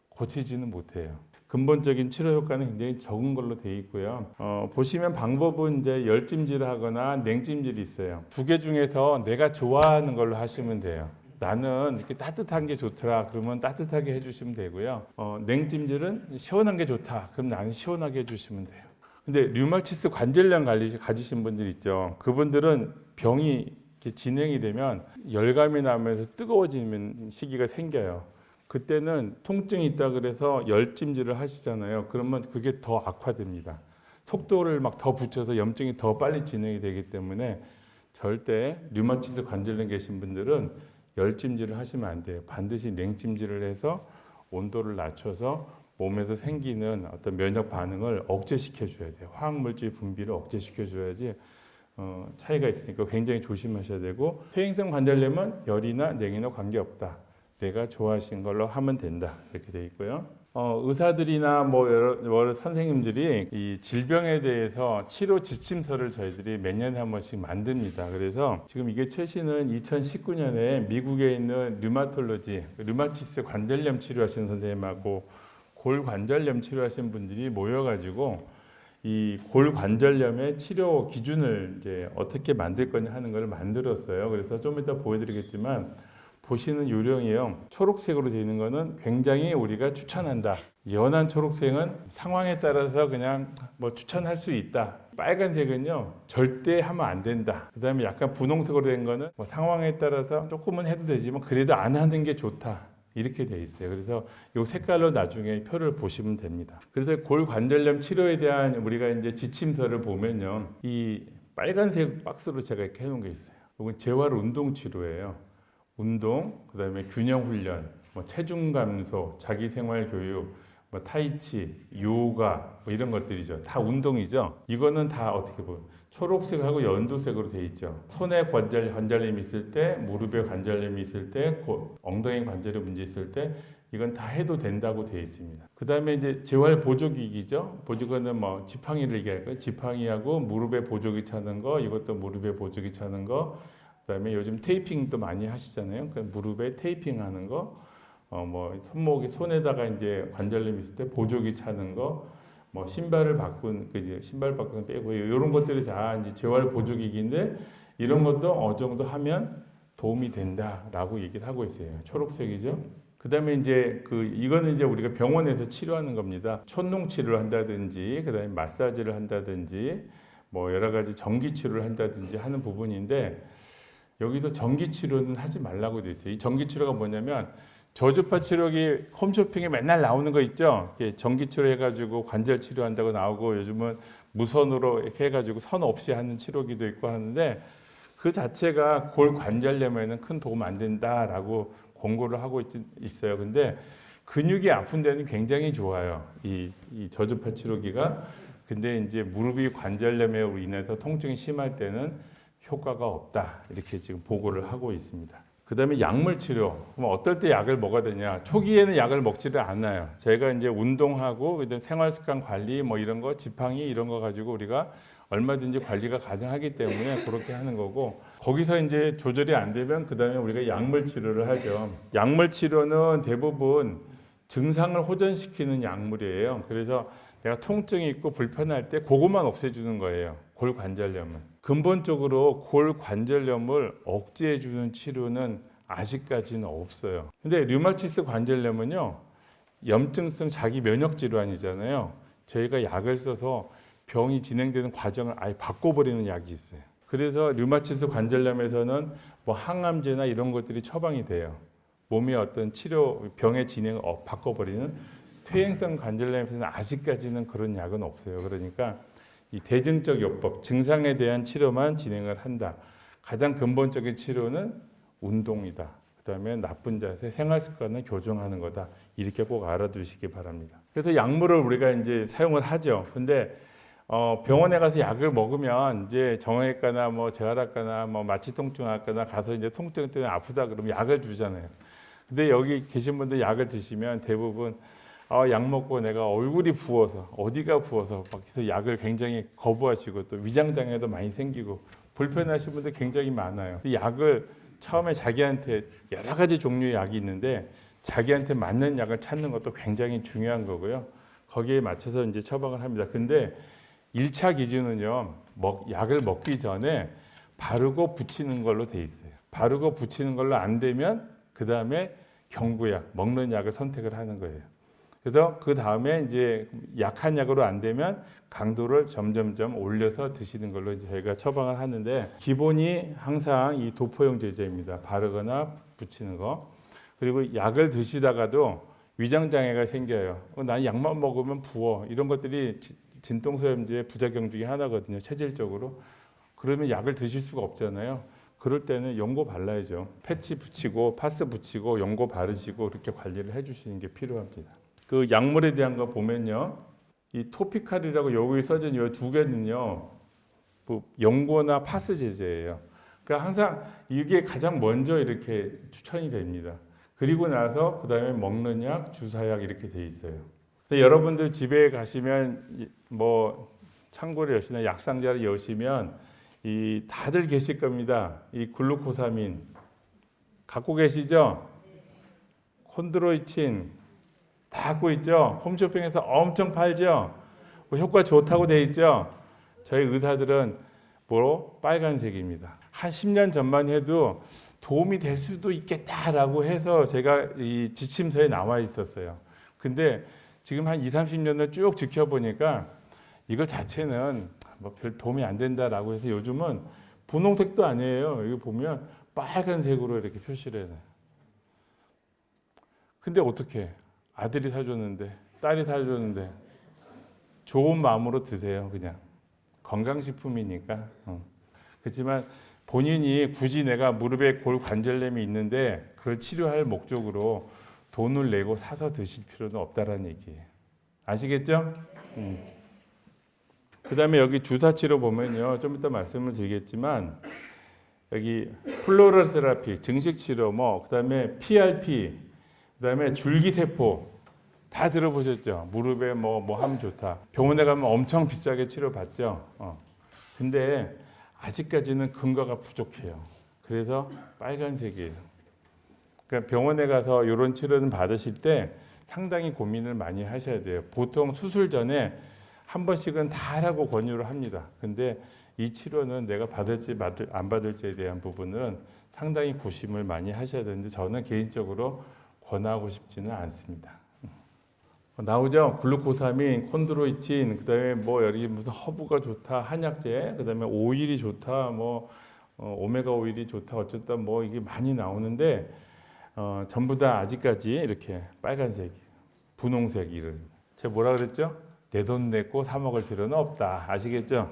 고치지는 못해요. 근본적인 치료 효과는 굉장히 적은 걸로 되어 있고요. 보시면 방법은 이제 열찜질을 하거나 냉찜질이 있어요. 2개 중에서 내가 좋아하는 걸로 하시면 돼요. 나는 이렇게 따뜻한 게 좋더라. 그러면 따뜻하게 해주시면 되고요. 냉찜질은 시원한 게 좋다. 그럼 나는 시원하게 해주시면 돼요. 근데 류마티스 관절염 가지신 분들 있죠. 그분들은 병이 이렇게 진행이 되면 열감이 나면서 뜨거워지는 시기가 생겨요. 그때는 통증이 있다 그래서 열찜질을 하시잖아요. 그러면 그게 더 악화됩니다. 속도를 막 더 붙여서 염증이 더 빨리 진행이 되기 때문에 절대 류마티스 관절염 계신 분들은 열찜질을 하시면 안 돼요. 반드시 냉찜질을 해서 온도를 낮춰서 몸에서 생기는 어떤 면역 반응을 억제시켜 줘야 돼요. 화학물질 분비를 억제시켜 줘야지 차이가 있으니까 굉장히 조심하셔야 되고, 퇴행성 관절염은 열이나 냉이나 관계없다. 내가 좋아하시는 걸로 하면 된다. 이렇게 돼 있고요. 의사들이나 뭐 여러 선생님들이 이 질병에 대해서 치료 지침서를 저희들이 몇 년에 한 번씩 만듭니다. 그래서 지금 이게 최신은 2019년에 미국에 있는 류마티스 관절염 치료하시는 선생님하고 골관절염 치료하시는 분들이 모여가지고 이 골관절염의 치료 기준을 이제 어떻게 만들 거냐 하는 걸 만들었어요. 그래서 좀 이따 보여드리겠지만 보시는 요령이요. 초록색으로 되어 있는 거는 굉장히 우리가 추천한다. 연한 초록색은 상황에 따라서 그냥 뭐 추천할 수 있다. 빨간색은요, 절대 하면 안 된다. 그 다음에 약간 분홍색으로 된 거는 뭐 상황에 따라서 조금은 해도 되지만 그래도 안 하는 게 좋다. 이렇게 돼 있어요. 그래서 이 색깔로 나중에 표를 보시면 됩니다. 그래서 골관절염 치료에 대한 우리가 이제 지침서를 보면요, 이 빨간색 박스로 제가 이렇게 해놓은 게 있어요. 이건 재활 운동 치료예요. 운동, 그다음에 균형 훈련, 뭐 체중 감소, 자기 생활 교육, 뭐 타이치, 요가 뭐 이런 것들이죠. 다 운동이죠. 이거는 다 어떻게 보면 초록색하고 연두색으로 돼 있죠. 손에 관절염이 있을 때, 무릎에 관절염이 있을 때, 엉덩이 관절에 문제 있을 때 이건 다 해도 된다고 되어 있습니다. 그다음에 이제 재활 보조기기죠. 보조기는 뭐 지팡이를 얘기할 거예요. 지팡이하고 무릎에 보조기 차는 거, 이것도 무릎에 보조기 차는 거. 그다음에 요즘 테이핑도 많이 하시잖아요. 그 무릎에 테이핑하는 거, 뭐 손목에 손에다가 이제 관절염 있을 때 보조기 차는 거, 뭐 신발을 바꾼 이제 신발 바꾼 빼고 이런 것들이 다 이제 재활 보조기기인데 이런 것도 어느 정도 하면 도움이 된다라고 얘기를 하고 있어요. 초록색이죠. 그다음에 이제 이거는 이제 우리가 병원에서 치료하는 겁니다. 촌농 치료를 한다든지, 그다음에 마사지를 한다든지, 뭐 여러 가지 전기 치료를 한다든지 하는 부분인데. 여기서 전기 치료는 하지 말라고 돼 있어요. 이 전기 치료가 뭐냐면 저주파 치료기 홈쇼핑에 맨날 나오는 거 있죠. 전기 치료 해가지고 관절 치료한다고 나오고 요즘은 무선으로 이렇게 해가지고 선 없이 하는 치료기도 있고 하는데 그 자체가 골 관절염에는 큰 도움 안 된다라고 권고를 하고 있어요. 근데 근육이 아픈 데는 굉장히 좋아요. 이 저주파 치료기가. 근데 이제 무릎이 관절염으로 인해서 통증이 심할 때는 효과가 없다. 이렇게 지금 보고를 하고 있습니다. 그 다음에 약물 치료. 그럼 어떨 때 약을 먹어야 되냐. 초기에는 약을 먹지를 않아요. 저희가 이제 운동하고 생활 습관 관리 뭐 이런 거, 지팡이 이런 거 가지고 우리가 얼마든지 관리가 가능하기 때문에 그렇게 하는 거고, 거기서 이제 조절이 안 되면 그 다음에 우리가 약물 치료를 하죠. 약물 치료는 대부분 증상을 호전시키는 약물이에요. 그래서 내가 통증이 있고 불편할 때 그것만 없애주는 거예요. 골관절염은. 근본적으로 골관절염을 억제해주는 치료는 아직까지는 없어요. 근데 류마티스 관절염은요, 염증성 자기 면역 질환이잖아요. 저희가 약을 써서 병이 진행되는 과정을 아예 바꿔버리는 약이 있어요. 그래서 류마티스 관절염에서는 뭐 항암제나 이런 것들이 처방이 돼요. 몸의 어떤 치료, 병의 진행을 바꿔버리는. 퇴행성 관절염에서는 아직까지는 그런 약은 없어요. 그러니까 이 대증적 요법, 증상에 대한 치료만 진행을 한다. 가장 근본적인 치료는 운동이다. 그다음에 나쁜 자세, 생활 습관을 교정하는 거다. 이렇게 꼭 알아두시기 바랍니다. 그래서 약물을 우리가 이제 사용을 하죠. 근데 병원에 가서 약을 먹으면 이제 정형외과나 뭐 재활학과나 뭐 마취통증학과나 가서 이제 통증 때문에 아프다 그러면 약을 주잖아요. 근데 여기 계신 분들 약을 드시면 대부분 약 먹고 내가 얼굴이 부어서 어디가 부어서 막 해서 약을 굉장히 거부하시고 또 위장장애도 많이 생기고 불편하신 분들 굉장히 많아요. 이 약을 처음에 자기한테 여러 가지 종류의 약이 있는데 자기한테 맞는 약을 찾는 것도 굉장히 중요한 거고요. 거기에 맞춰서 이제 처방을 합니다. 근데 1차 기준은요, 약을 먹기 전에 바르고 붙이는 걸로 돼 있어요. 바르고 붙이는 걸로 안 되면 그 다음에 경구약, 먹는 약을 선택을 하는 거예요. 그래서 그 다음에 이제 약한 약으로 안 되면 강도를 점점점 올려서 드시는 걸로 이제 저희가 처방을 하는데, 기본이 항상 이 도포용 제제입니다. 바르거나 붙이는 거. 그리고 약을 드시다가도 위장장애가 생겨요. 난 약만 먹으면 부어. 이런 것들이 진통소염제의 부작용 중에 하나거든요. 체질적으로. 그러면 약을 드실 수가 없잖아요. 그럴 때는 연고 발라야죠. 패치 붙이고 파스 붙이고 연고 바르시고 그렇게 관리를 해주시는 게 필요합니다. 그 약물에 대한 거 보면요, 이 토피칼이라고 여기 써진 이 두 개는요, 뭐 연고나 파스 제제예요. 그러니까 항상 이게 가장 먼저 이렇게 추천이 됩니다. 그리고 나서 그 다음에 먹는 약, 주사약 이렇게 돼 있어요. 근데 여러분들 집에 가시면 뭐 창고를 여시나 약상자를 여시면 이 다들 계실 겁니다. 이 글루코사민 갖고 계시죠? 콘드로이친 다 갖고 있죠? 홈쇼핑에서 엄청 팔죠? 뭐 효과 좋다고 돼 있죠? 저희 의사들은 뭐로? 빨간색입니다. 한 10년 전만 해도 도움이 될 수도 있겠다라고 해서 제가 이 지침서에 나와 있었어요. 근데 지금 한 20, 30년을 쭉 지켜보니까 이거 자체는 뭐 별 도움이 안 된다라고 해서 요즘은 분홍색도 아니에요. 이거 보면 빨간색으로 이렇게 표시를 해요. 근데 어떻게? 아들이 사줬는데, 딸이 사줬는데 좋은 마음으로 드세요. 그냥 건강식품이니까. 그렇지만 본인이 굳이 내가 무릎에 골 관절염이 있는데 그걸 치료할 목적으로 돈을 내고 사서 드실 필요는 없다라는 얘기예요. 아시겠죠? 그 다음에 여기 주사치료 보면요, 좀 이따 말씀을 드리겠지만 여기 플로럴 세라피, 증식치료, 뭐 그다음에 PRP, 그다음에 줄기세포 다 들어보셨죠? 무릎에 뭐 하면 좋다. 병원에 가면 엄청 비싸게 치료받죠. 근데 아직까지는 근거가 부족해요. 그래서 빨간색이에요. 그러니까 병원에 가서 이런 치료는 받으실 때 상당히 고민을 많이 하셔야 돼요. 보통 수술 전에 한 번씩은 다 하라고 권유를 합니다. 근데 이 치료는 내가 받을지 안 받을지에 대한 부분은 상당히 고심을 많이 하셔야 되는데 저는 개인적으로 권하고 싶지는 않습니다. 나오죠? 글루코사민, 콘드로이친, 그다음에 뭐 여기 무슨 허브가 좋다, 한약재, 그다음에 오일이 좋다, 뭐 오메가 오일이 좋다, 어쨌든 뭐 이게 많이 나오는데 전부 다 아직까지 이렇게 빨간색, 분홍색 이런. 제가 뭐라 그랬죠? 내 돈 내고 사 먹을 필요는 없다. 아시겠죠?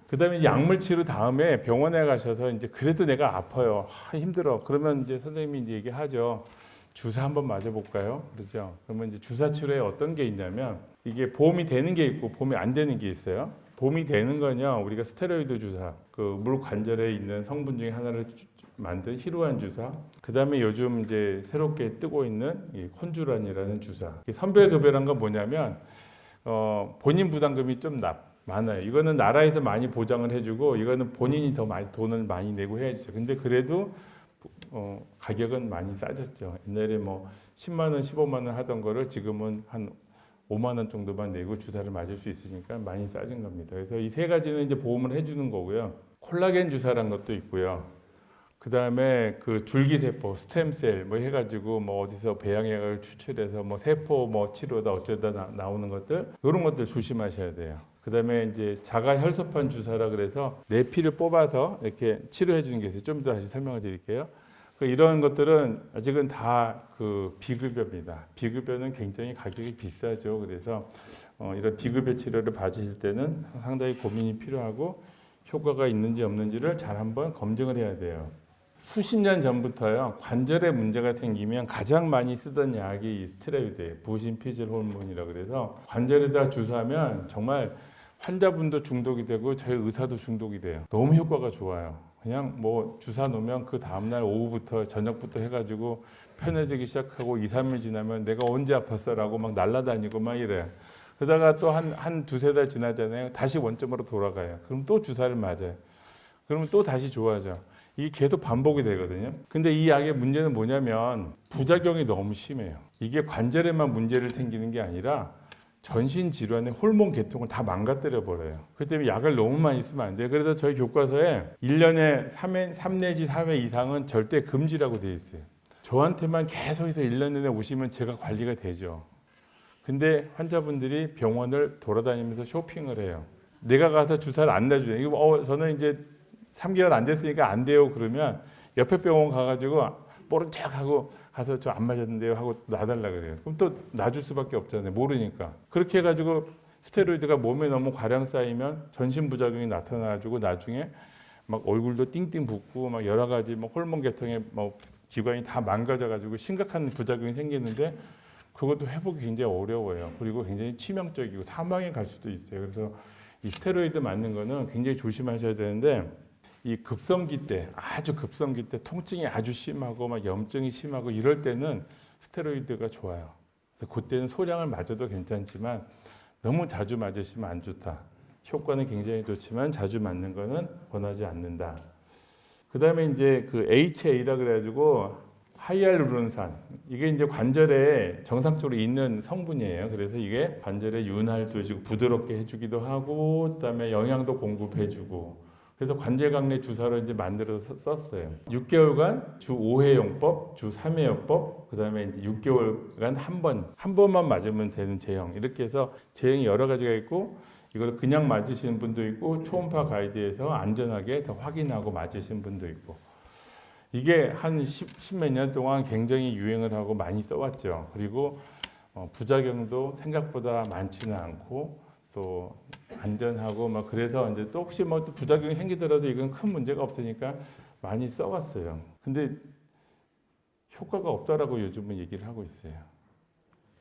그다음에 이제 약물 치료 다음에 병원에 가셔서 이제 그래도 내가 아파요, 힘들어. 그러면 이제 선생님이 이제 얘기하죠. 주사 한번 맞아볼까요? 그렇죠? 그러면 이제 주사 치료에 어떤 게 있냐면 이게 보험이 되는 게 있고 보험이 안 되는 게 있어요. 보험이 되는 건요, 우리가 스테로이드 주사, 그 무릎 관절에 있는 성분 중에 하나를 만든 히루안 주사. 그 다음에 요즘 이제 새롭게 뜨고 있는 이 콘주란이라는 주사. 선별급여란 건 뭐냐면 본인 부담금이 좀 많아요. 이거는 나라에서 많이 보장을 해주고 이거는 본인이 더 많이 돈을 많이 내고 해야죠. 근데 그래도 가격은 많이 싸졌죠. 옛날에 뭐 10만 원, 15만 원 하던 거를 지금은 한 5만 원 정도만 내고 주사를 맞을 수 있으니까 많이 싸진 겁니다. 그래서 이 세 가지는 이제 보험을 해주는 거고요. 콜라겐 주사라는 것도 있고요. 그 다음에 그 줄기세포, 스템셀 뭐 해가지고 뭐 어디서 배양액을 추출해서 뭐 세포 뭐 치료다 어쩌다 나오는 것들, 이런 것들 조심하셔야 돼요. 그 다음에 이제 자가 혈소판 주사라 그래서 내 피를 뽑아서 이렇게 치료해 주는 게 있어요. 좀 더 다시 설명을 드릴게요. 이런 것들은 아직은 다 그 비급여입니다. 비급여는 굉장히 가격이 비싸죠. 그래서 이런 비급여 치료를 받으실 때는 상당히 고민이 필요하고 효과가 있는지 없는지를 잘 한번 검증을 해야 돼요. 수십 년 전부터요, 관절에 문제가 생기면 가장 많이 쓰던 약이 이 스테로이드예요. 부신피질 호르몬이라 그래서 관절에다 주사하면 정말 환자분도 중독이 되고 저희 의사도 중독이 돼요. 너무 효과가 좋아요. 그냥 뭐 주사 놓으면 그 다음날 오후부터 저녁부터 해가지고 편해지기 시작하고 2, 3일 지나면 내가 언제 아팠어? 라고 막 날아다니고 막 이래요. 그러다가 또 한 두세 달 지나잖아요. 다시 원점으로 돌아가요. 그럼 또 주사를 맞아요. 그러면 또 다시 좋아져. 이게 계속 반복이 되거든요. 근데 이 약의 문제는 뭐냐면 부작용이 너무 심해요. 이게 관절에만 문제를 생기는 게 아니라 전신 질환의 호르몬 계통을 다 망가뜨려 버려요. 그렇기 때문에 약을 너무 많이 쓰면 안 돼요. 그래서 저희 교과서에 1년에 3 내지 4회 이상은 절대 금지라고 되어 있어요. 저한테만 계속해서 1년 내내 오시면 제가 관리가 되죠. 근데 환자분들이 병원을 돌아다니면서 쇼핑을 해요. 내가 가서 주사를 안 놔줘요. 이거 저는 이제 3개월 안 됐으니까 안 돼요. 그러면 옆에 병원 가가지고 모른 척하고 가서 저 안 맞았는데요 하고 놔달라 그래요. 그럼 또 놔줄 수밖에 없잖아요. 모르니까. 그렇게 해가지고 스테로이드가 몸에 너무 과량 쌓이면 전신 부작용이 나타나가지고 나중에 막 얼굴도 띵띵 붓고 막 여러 가지 뭐 호르몬 계통의 뭐 기관이 다 망가져가지고 심각한 부작용이 생기는데 그것도 회복이 굉장히 어려워요. 그리고 굉장히 치명적이고 사망에 갈 수도 있어요. 그래서 이 스테로이드 맞는 거는 굉장히 조심하셔야 되는데 이 급성기 때 아주 급성기 때 통증이 아주 심하고 막 염증이 심하고 이럴 때는 스테로이드가 좋아요. 그래서 그때는 소량을 맞아도 괜찮지만 너무 자주 맞으시면 안 좋다. 효과는 굉장히 좋지만 자주 맞는 거는 권하지 않는다. 그다음에 이제 그 HA라 그래가지고 하이알루론산 이게 이제 관절에 정상적으로 있는 성분이에요. 그래서 이게 관절에 윤활도 해주고 부드럽게 해주기도 하고 그다음에 영양도 공급해주고 그래서 관절강내 주사로 이제 만들어서 썼어요. 6개월간 주 5회 용법, 주 3회 용법, 그다음에 이제 6개월간 한 번만 맞으면 되는 제형 이렇게 해서 제형이 여러 가지가 있고 이걸 그냥 맞으시는 분도 있고 초음파 가이드에서 안전하게 더 확인하고 맞으시는 분도 있고 이게 한 10몇 년 동안 굉장히 유행을 하고 많이 써왔죠. 그리고 부작용도 생각보다 많지는 않고 또 안전하고 막 그래서 이제 또 혹시 뭐 또 부작용이 생기더라도 이건 큰 문제가 없으니까 많이 써왔어요. 근데 효과가 없다라고 요즘은 얘기를 하고 있어요.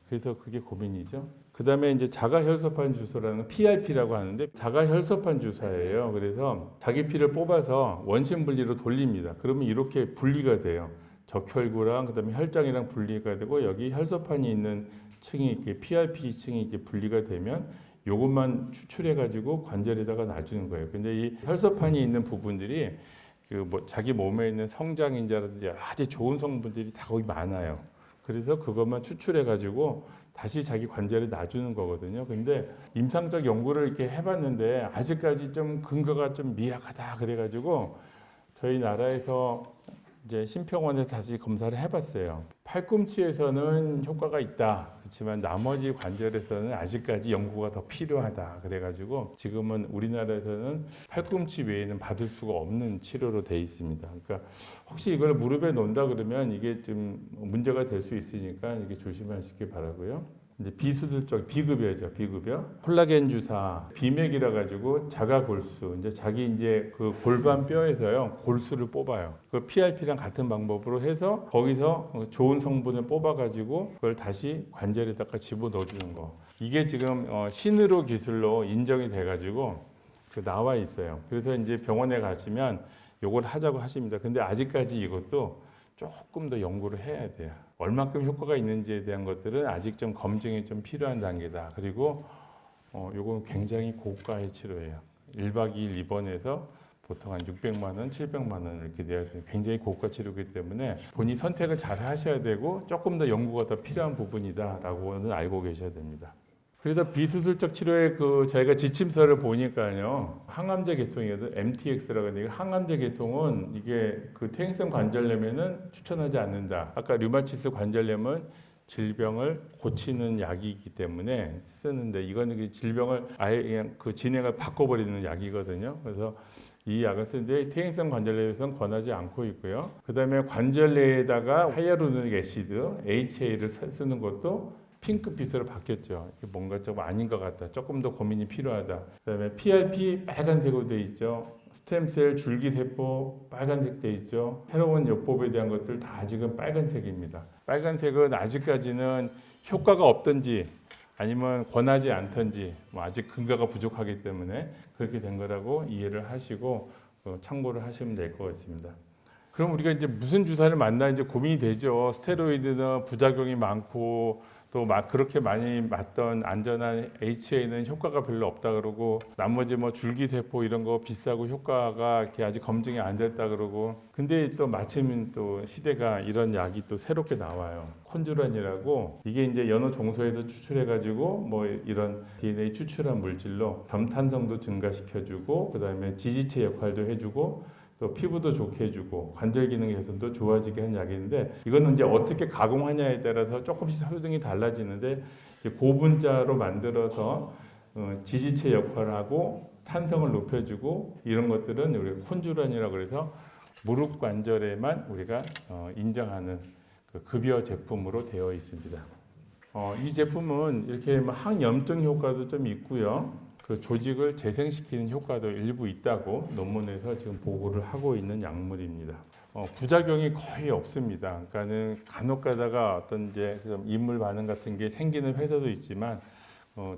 그래서 그게 고민이죠. 그 다음에 이제 자가혈소판 주사라는 PRP라고 하는데 자가혈소판 주사예요. 그래서 자기 피를 뽑아서 원심 분리로 돌립니다. 그러면 이렇게 분리가 돼요. 적혈구랑 그다음에 혈장이랑 분리가 되고 여기 혈소판이 있는 층이 이렇게 PRP 층이 이렇게 분리가 되면 요것만 추출해 가지고 관절에다가 놔주는 거예요. 근데 이 혈소판이 있는 부분들이 그 뭐 자기 몸에 있는 성장인자라든지 아주 좋은 성분들이 다 거기 많아요. 그래서 그것만 추출해 가지고 다시 자기 관절에 놔주는 거거든요. 근데 임상적 연구를 이렇게 해봤는데 아직까지 좀 근거가 좀 미약하다 그래가지고 저희 나라에서 이제 심평원에 다시 검사를 해봤어요. 팔꿈치에서는 효과가 있다. 그렇지만 나머지 관절에서는 아직까지 연구가 더 필요하다. 그래가지고 지금은 우리나라에서는 팔꿈치 외에는 받을 수가 없는 치료로 돼 있습니다. 그러니까 혹시 이걸 무릎에 놓는다 그러면 이게 좀 문제가 될 수 있으니까 이게 조심하시기 바라고요. 이제 비수술적 비급여죠. 비급여. 콜라겐 주사, 비맥이라 가지고 자가골수. 이제 자기 이제 그 골반 뼈에서요 골수를 뽑아요. 그 PRP랑 같은 방법으로 해서 거기서 좋은 성분을 뽑아 가지고 그걸 다시 관절에다가 집어 넣어주는 거. 이게 지금 신의로 기술로 인정이 돼 가지고 나와 있어요. 그래서 이제 병원에 가시면 요걸 하자고 하십니다. 근데 아직까지 이것도 조금 더 연구를 해야 돼요. 얼만큼 효과가 있는지에 대한 것들은 아직 좀 검증이 좀 필요한 단계다. 그리고 요건 굉장히 고가의 치료예요. 1박 2일 입원해서 보통 한 600만 원, 700만 원 이렇게 내야 돼요. 굉장히 고가 치료이기 때문에 본인 선택을 잘 하셔야 되고 조금 더 연구가 더 필요한 부분이다라고는 알고 계셔야 됩니다. 그래서 비수술적 치료에 그 저희가 지침서를 보니까요 항암제 계통이거든 MTX라고 하는데 항암제 계통은 이게 그 퇴행성 관절염에는 추천하지 않는다. 아까 류마티스 관절염은 질병을 고치는 약이기 때문에 쓰는데 이거는 그 질병을 아예 그냥 그 진행을 바꿔버리는 약이거든요. 그래서 이 약을 쓰는데 퇴행성 관절염에서는 권하지 않고 있고요. 그 다음에 관절내에다가 하이아루로닉 애시드 HA를 쓰는 것도 핑크빛으로 바뀌었죠. 뭔가 좀 아닌 것 같다. 조금 더 고민이 필요하다. 그다음에 PRP 빨간색으로 돼 있죠. 스템셀 줄기세포 빨간색 돼 있죠. 새로운 요법에 대한 것들 다 지금 빨간색입니다. 빨간색은 아직까지는 효과가 없든지 아니면 권하지 않든지 뭐 아직 근거가 부족하기 때문에 그렇게 된 거라고 이해를 하시고 참고를 하시면 될 것 같습니다. 그럼 우리가 이제 무슨 주사를 맞나 이제 고민이 되죠. 스테로이드는 부작용이 많고 또 막 그렇게 많이 맞던 안전한 HA는 효과가 별로 없다 그러고 나머지 뭐 줄기세포 이런 거 비싸고 효과가 이렇게 아직 검증이 안 됐다 그러고 근데 또 마침 또 시대가 이런 약이 또 새롭게 나와요. 콘주란이라고 이게 이제 연어 종소에서 추출해 가지고 뭐 이런 DNA 추출한 물질로 점탄성도 증가시켜주고 그다음에 지지체 역할도 해주고 또 피부도 좋게 해주고 관절 기능 개선도 좋아지게 한 약인데 이거는 이제 어떻게 가공하냐에 따라서 조금씩 효능이 달라지는데 이제 고분자로 만들어서 지지체 역할을 하고 탄성을 높여주고 이런 것들은 우리 콘주란이라고 그래서 무릎 관절에만 우리가 인정하는 그 급여 제품으로 되어 있습니다. 이 제품은 이렇게 항염증 효과도 좀 있고요. 그 조직을 재생시키는 효과도 일부 있다고 논문에서 지금 보고를 하고 있는 약물입니다. 부작용이 거의 없습니다. 그러니까는 간혹 가다가 어떤 이제 좀 이물 반응 같은 게 생기는 회사도 있지만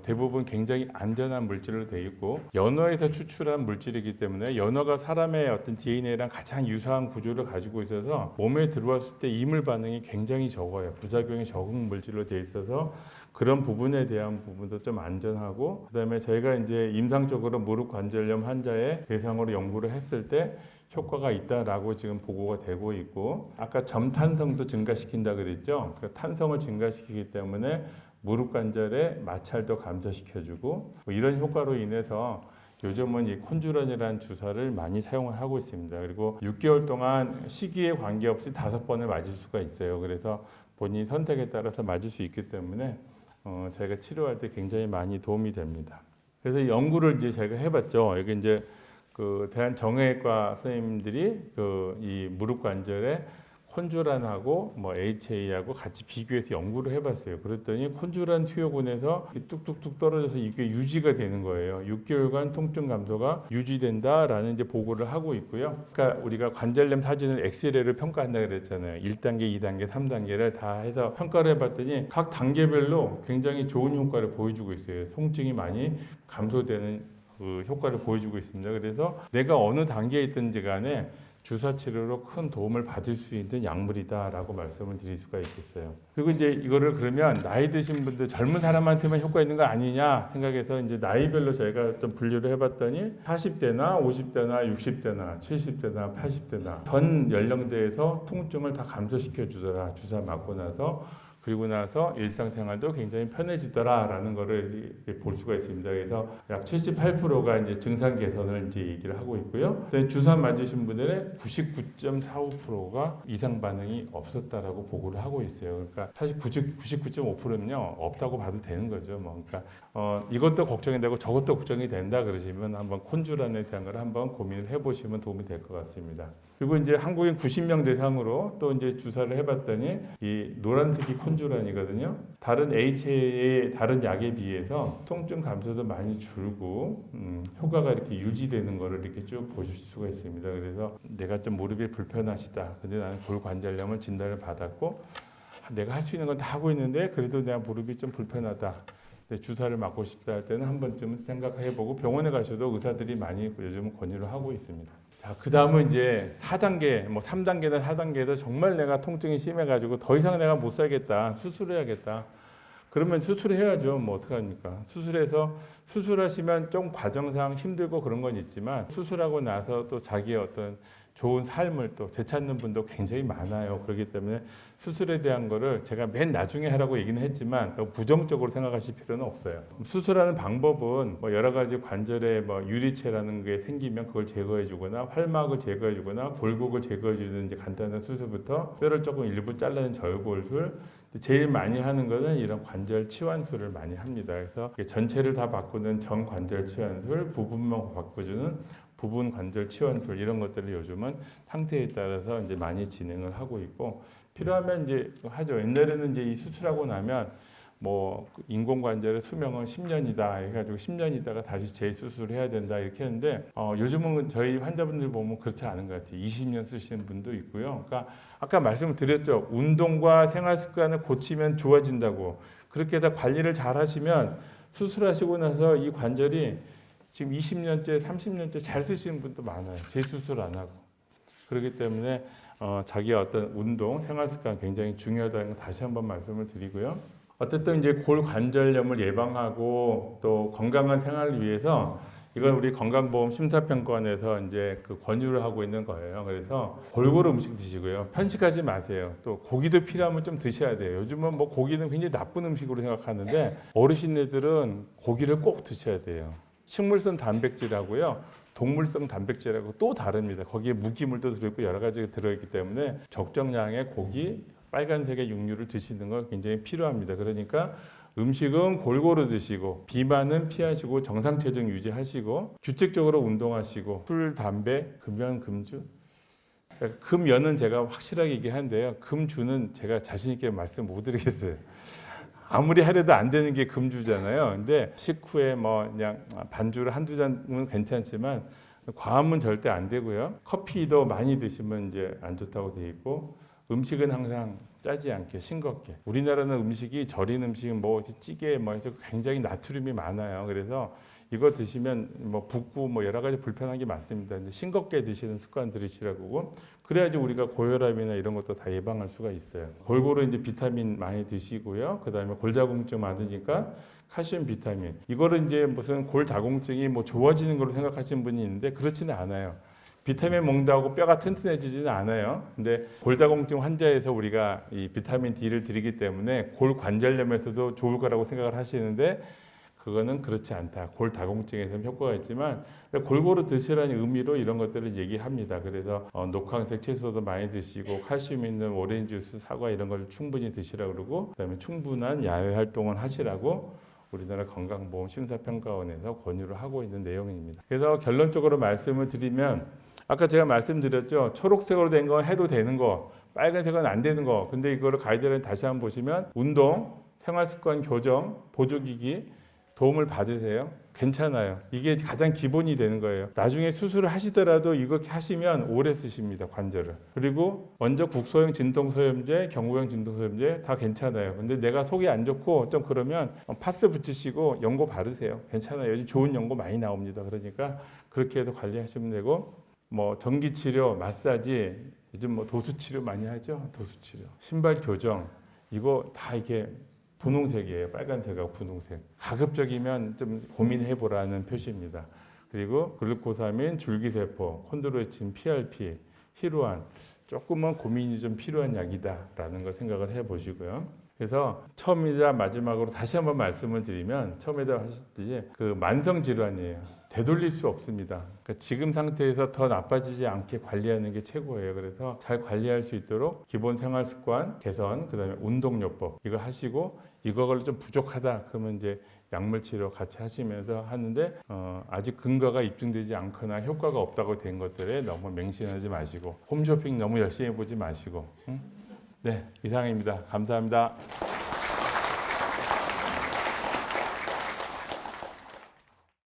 대부분 굉장히 안전한 물질로 되어 있고 연어에서 추출한 물질이기 때문에 연어가 사람의 어떤 DNA랑 가장 유사한 구조를 가지고 있어서 몸에 들어왔을 때 이물 반응이 굉장히 적어요. 부작용이 적은 물질로 되어 있어서 그런 부분에 대한 부분도 좀 안전하고, 그다음에 저희가 이제 임상적으로 무릎 관절염 환자의 대상으로 연구를 했을 때 효과가 있다라고 지금 보고가 되고 있고, 아까 점탄성도 증가시킨다 그랬죠. 그 탄성을 증가시키기 때문에 무릎 관절의 마찰도 감소시켜주고 뭐 이런 효과로 인해서 요즘은 이 콘주런이라는 주사를 많이 사용을 하고 있습니다. 그리고 6개월 동안 시기에 관계없이 5번을 맞을 수가 있어요. 그래서 본인 선택에 따라서 맞을 수 있기 때문에 저희가 치료할 때 굉장히 많이 도움이 됩니다. 그래서 연구를 이제 저희가 해봤죠. 여기 이제 그 대한정형외과 선생님들이 그 이 무릎 관절에 콘주란하고 뭐 HA하고 같이 비교해서 연구를 해봤어요. 그랬더니 콘주란 투여군에서 뚝뚝뚝 떨어져서 이게 유지가 되는 거예요. 6개월간 통증 감소가 유지된다라는 이제 보고를 하고 있고요. 그러니까 우리가 관절염 사진을 엑스레이를 평가한다 그랬잖아요. 1단계, 2단계, 3단계를 다 해서 평가를 해봤더니 각 단계별로 굉장히 좋은 효과를 보여주고 있어요. 통증이 많이 감소되는 그 효과를 보여주고 있습니다. 그래서 내가 어느 단계에 있든지 간에 주사 치료로 큰 도움을 받을 수 있는 약물이다라고 말씀을 드릴 수가 있겠어요. 그리고 이제 이거를 그러면 나이 드신 분들, 젊은 사람한테만 효과 있는 거 아니냐 생각해서 이제 나이별로 저희가 좀 분류를 해봤더니 40대나 50대나 60대나 70대나 80대나 전 연령대에서 통증을 다 감소시켜 주더라. 주사 맞고 나서. 그리고 나서 일상생활도 굉장히 편해지더라라는 거를 볼 수가 있습니다. 그래서 약 78%가 이제 증상 개선을 이제 얘기를 하고 있고요. 주사 맞으신 분들의 99.45%가 이상 반응이 없었다라고 보고를 하고 있어요. 그러니까 사실 99.5%는요 없다고 봐도 되는 거죠. 뭐 그러니까 이것도 걱정이 되고 저것도 걱정이 된다 그러시면 한번 콘주란에 대한 걸 한번 고민을 해보시면 도움이 될 것 같습니다. 그리고 이제 한국인 90명 대상으로 또 이제 주사를 해봤더니 이 노란색이 콘주란이거든요. 다른 HA의 다른 약에 비해서 통증 감소도 많이 줄고 효과가 이렇게 유지되는 거를 이렇게 쭉 보실 수가 있습니다. 그래서 내가 좀 무릎이 불편하시다. 근데 나는 골관절염을 진단을 받았고 내가 할 수 있는 건 다 하고 있는데 그래도 내가 무릎이 좀 불편하다. 주사를 맞고 싶다 할 때는 한 번쯤은 생각해보고 병원에 가셔도 의사들이 많이 요즘은 권유를 하고 있습니다. 자, 그 다음은 이제 4단계, 뭐 3단계나 4단계도 정말 내가 통증이 심해가지고 더 이상 내가 못 살겠다. 수술해야겠다. 그러면 수술해야죠. 뭐 어떡합니까? 수술하시면 좀 과정상 힘들고 그런 건 있지만 수술하고 나서 또 자기의 어떤 좋은 삶을 또 되찾는 분도 굉장히 많아요. 그렇기 때문에 수술에 대한 거를 제가 맨 나중에 하라고 얘기는 했지만 너무 부정적으로 생각하실 필요는 없어요. 수술하는 방법은 뭐 여러 가지 관절에 뭐 유리체라는 게 생기면 그걸 제거해주거나 활막을 제거해주거나 골격을 제거해주는 이제 간단한 수술부터 뼈를 조금 일부 잘라낸 절골술, 제일 많이 하는 거는 이런 관절 치환술을 많이 합니다. 그래서 전체를 다 바꾸는 전관절 치환술, 부분만 바꿔주는 부분 관절 치환술 이런 것들을 요즘은 상태에 따라서 이제 많이 진행을 하고 있고 필요하면 이제 하죠. 옛날에는 이제 이 수술하고 나면 뭐 인공관절의 수명은 10년이다 해가지고 10년 있다가 다시 재수술을 해야 된다 이렇게 했는데 요즘은 저희 환자분들 보면 그렇지 않은 것 같아요. 20년 쓰시는 분도 있고요. 그러니까 아까 말씀을 드렸죠. 운동과 생활 습관을 고치면 좋아진다고. 그렇게 해서 관리를 잘 하시면 수술하시고 나서 이 관절이 지금 20년째, 30년째 잘 쓰시는 분도 많아요. 재수술 안 하고. 그렇기 때문에 자기의 어떤 운동, 생활 습관 굉장히 중요하다는 거 다시 한번 말씀을 드리고요. 어쨌든 이제 골관절염을 예방하고 또 건강한 생활을 위해서 이건 우리 건강보험 심사평가원에서 이제 그 권유를 하고 있는 거예요. 그래서 골고루 음식 드시고요. 편식하지 마세요. 또 고기도 필요하면 좀 드셔야 돼요. 요즘은 뭐 고기는 굉장히 나쁜 음식으로 생각하는데 어르신네들은 고기를 꼭 드셔야 돼요. 식물성 단백질하고요. 동물성 단백질하고 또 다릅니다. 거기에 무기물도 들어있고 여러 가지가 들어있기 때문에 적정량의 고기, 빨간색의 육류를 드시는 거 굉장히 필요합니다. 그러니까 음식은 골고루 드시고 비만은 피하시고 정상 체중 유지하시고 규칙적으로 운동하시고 술, 담배, 금연, 금주. 금연은 제가 확실하게 얘기하는데요. 금주는 제가 자신 있게 말씀 못 드리겠어요. 아무리 하려도 안 되는 게 금주잖아요. 근데 식후에 뭐 그냥 반주를 한두 잔은 괜찮지만 과음은 절대 안 되고요. 커피도 많이 드시면 이제 안 좋다고 돼 있고 음식은 항상 짜지 않게 싱겁게. 우리나라는 음식이 절인 음식은 뭐 찌개 뭐 해서 굉장히 나트륨이 많아요. 그래서 이거 드시면 뭐 붓고 뭐 여러 가지 불편한 게 맞습니다. 근데 싱겁게 드시는 습관 들이시라고 그래야지 우리가 고혈압이나 이런 것도 다 예방할 수가 있어요. 골고루 이제 비타민 많이 드시고요. 그다음에 골다공증 많으니까 칼슘 비타민. 이거를 이제 무슨 골다공증이 뭐 좋아지는 걸로 생각하시는 분이 있는데 그렇지는 않아요. 비타민 먹는다고 뼈가 튼튼해지지는 않아요. 근데 골다공증 환자에서 우리가 이 비타민 D를 드리기 때문에 골관절염에서도 좋을 거라고 생각을 하시는데 그거는 그렇지 않다. 골다공증에서는 효과가 있지만 골고루 드시라는 의미로 이런 것들을 얘기합니다. 그래서 녹황색 채소도 많이 드시고 칼슘 있는 오렌지 주스, 사과 이런 걸 충분히 드시라고 그러고 그다음에 충분한 야외 활동을 하시라고 우리나라 건강보험 심사평가원에서 권유를 하고 있는 내용입니다. 그래서 결론적으로 말씀을 드리면 아까 제가 말씀드렸죠. 초록색으로 된 건 해도 되는 거, 빨간색은 안 되는 거. 근데 이거를 가이드라인 다시 한번 보시면 운동, 생활습관 교정, 보조기기 도움을 받으세요. 괜찮아요. 이게 가장 기본이 되는 거예요. 나중에 수술을 하시더라도 이거 하시면 오래 쓰십니다. 관절을. 그리고 먼저 국소형 진통소염제, 경구형 진통소염제 다 괜찮아요. 근데 내가 속이 안 좋고 좀 그러면 파스 붙이시고 연고 바르세요. 괜찮아요. 요즘 좋은 연고 많이 나옵니다. 그러니까 그렇게 해서 관리하시면 되고 뭐 전기치료, 마사지, 요즘 뭐 도수치료 많이 하죠. 도수치료, 신발 교정 이거 다 이게 분홍색이에요. 빨간색하고 분홍색. 가급적이면 좀 고민해보라는 표시입니다. 그리고 글루코사민, 줄기세포, 콘드로이친, PRP, 히루안 조금은 고민이 좀 필요한 약이다라는 걸 생각을 해보시고요. 그래서 처음이자 마지막으로 다시 한번 말씀을 드리면 처음에도 하셨듯이 그 만성 질환이에요. 되돌릴 수 없습니다. 그러니까 지금 상태에서 더 나빠지지 않게 관리하는 게 최고예요. 그래서 잘 관리할 수 있도록 기본 생활 습관 개선, 그다음에 운동요법 이거 하시고 이거가 좀 부족하다 그러면 이제 약물 치료 같이 하시면서 하는데 아직 근거가 입증되지 않거나 효과가 없다고 된 것들에 너무 맹신하지 마시고 홈쇼핑 너무 열심히 보지 마시고 네, 이상입니다. 감사합니다.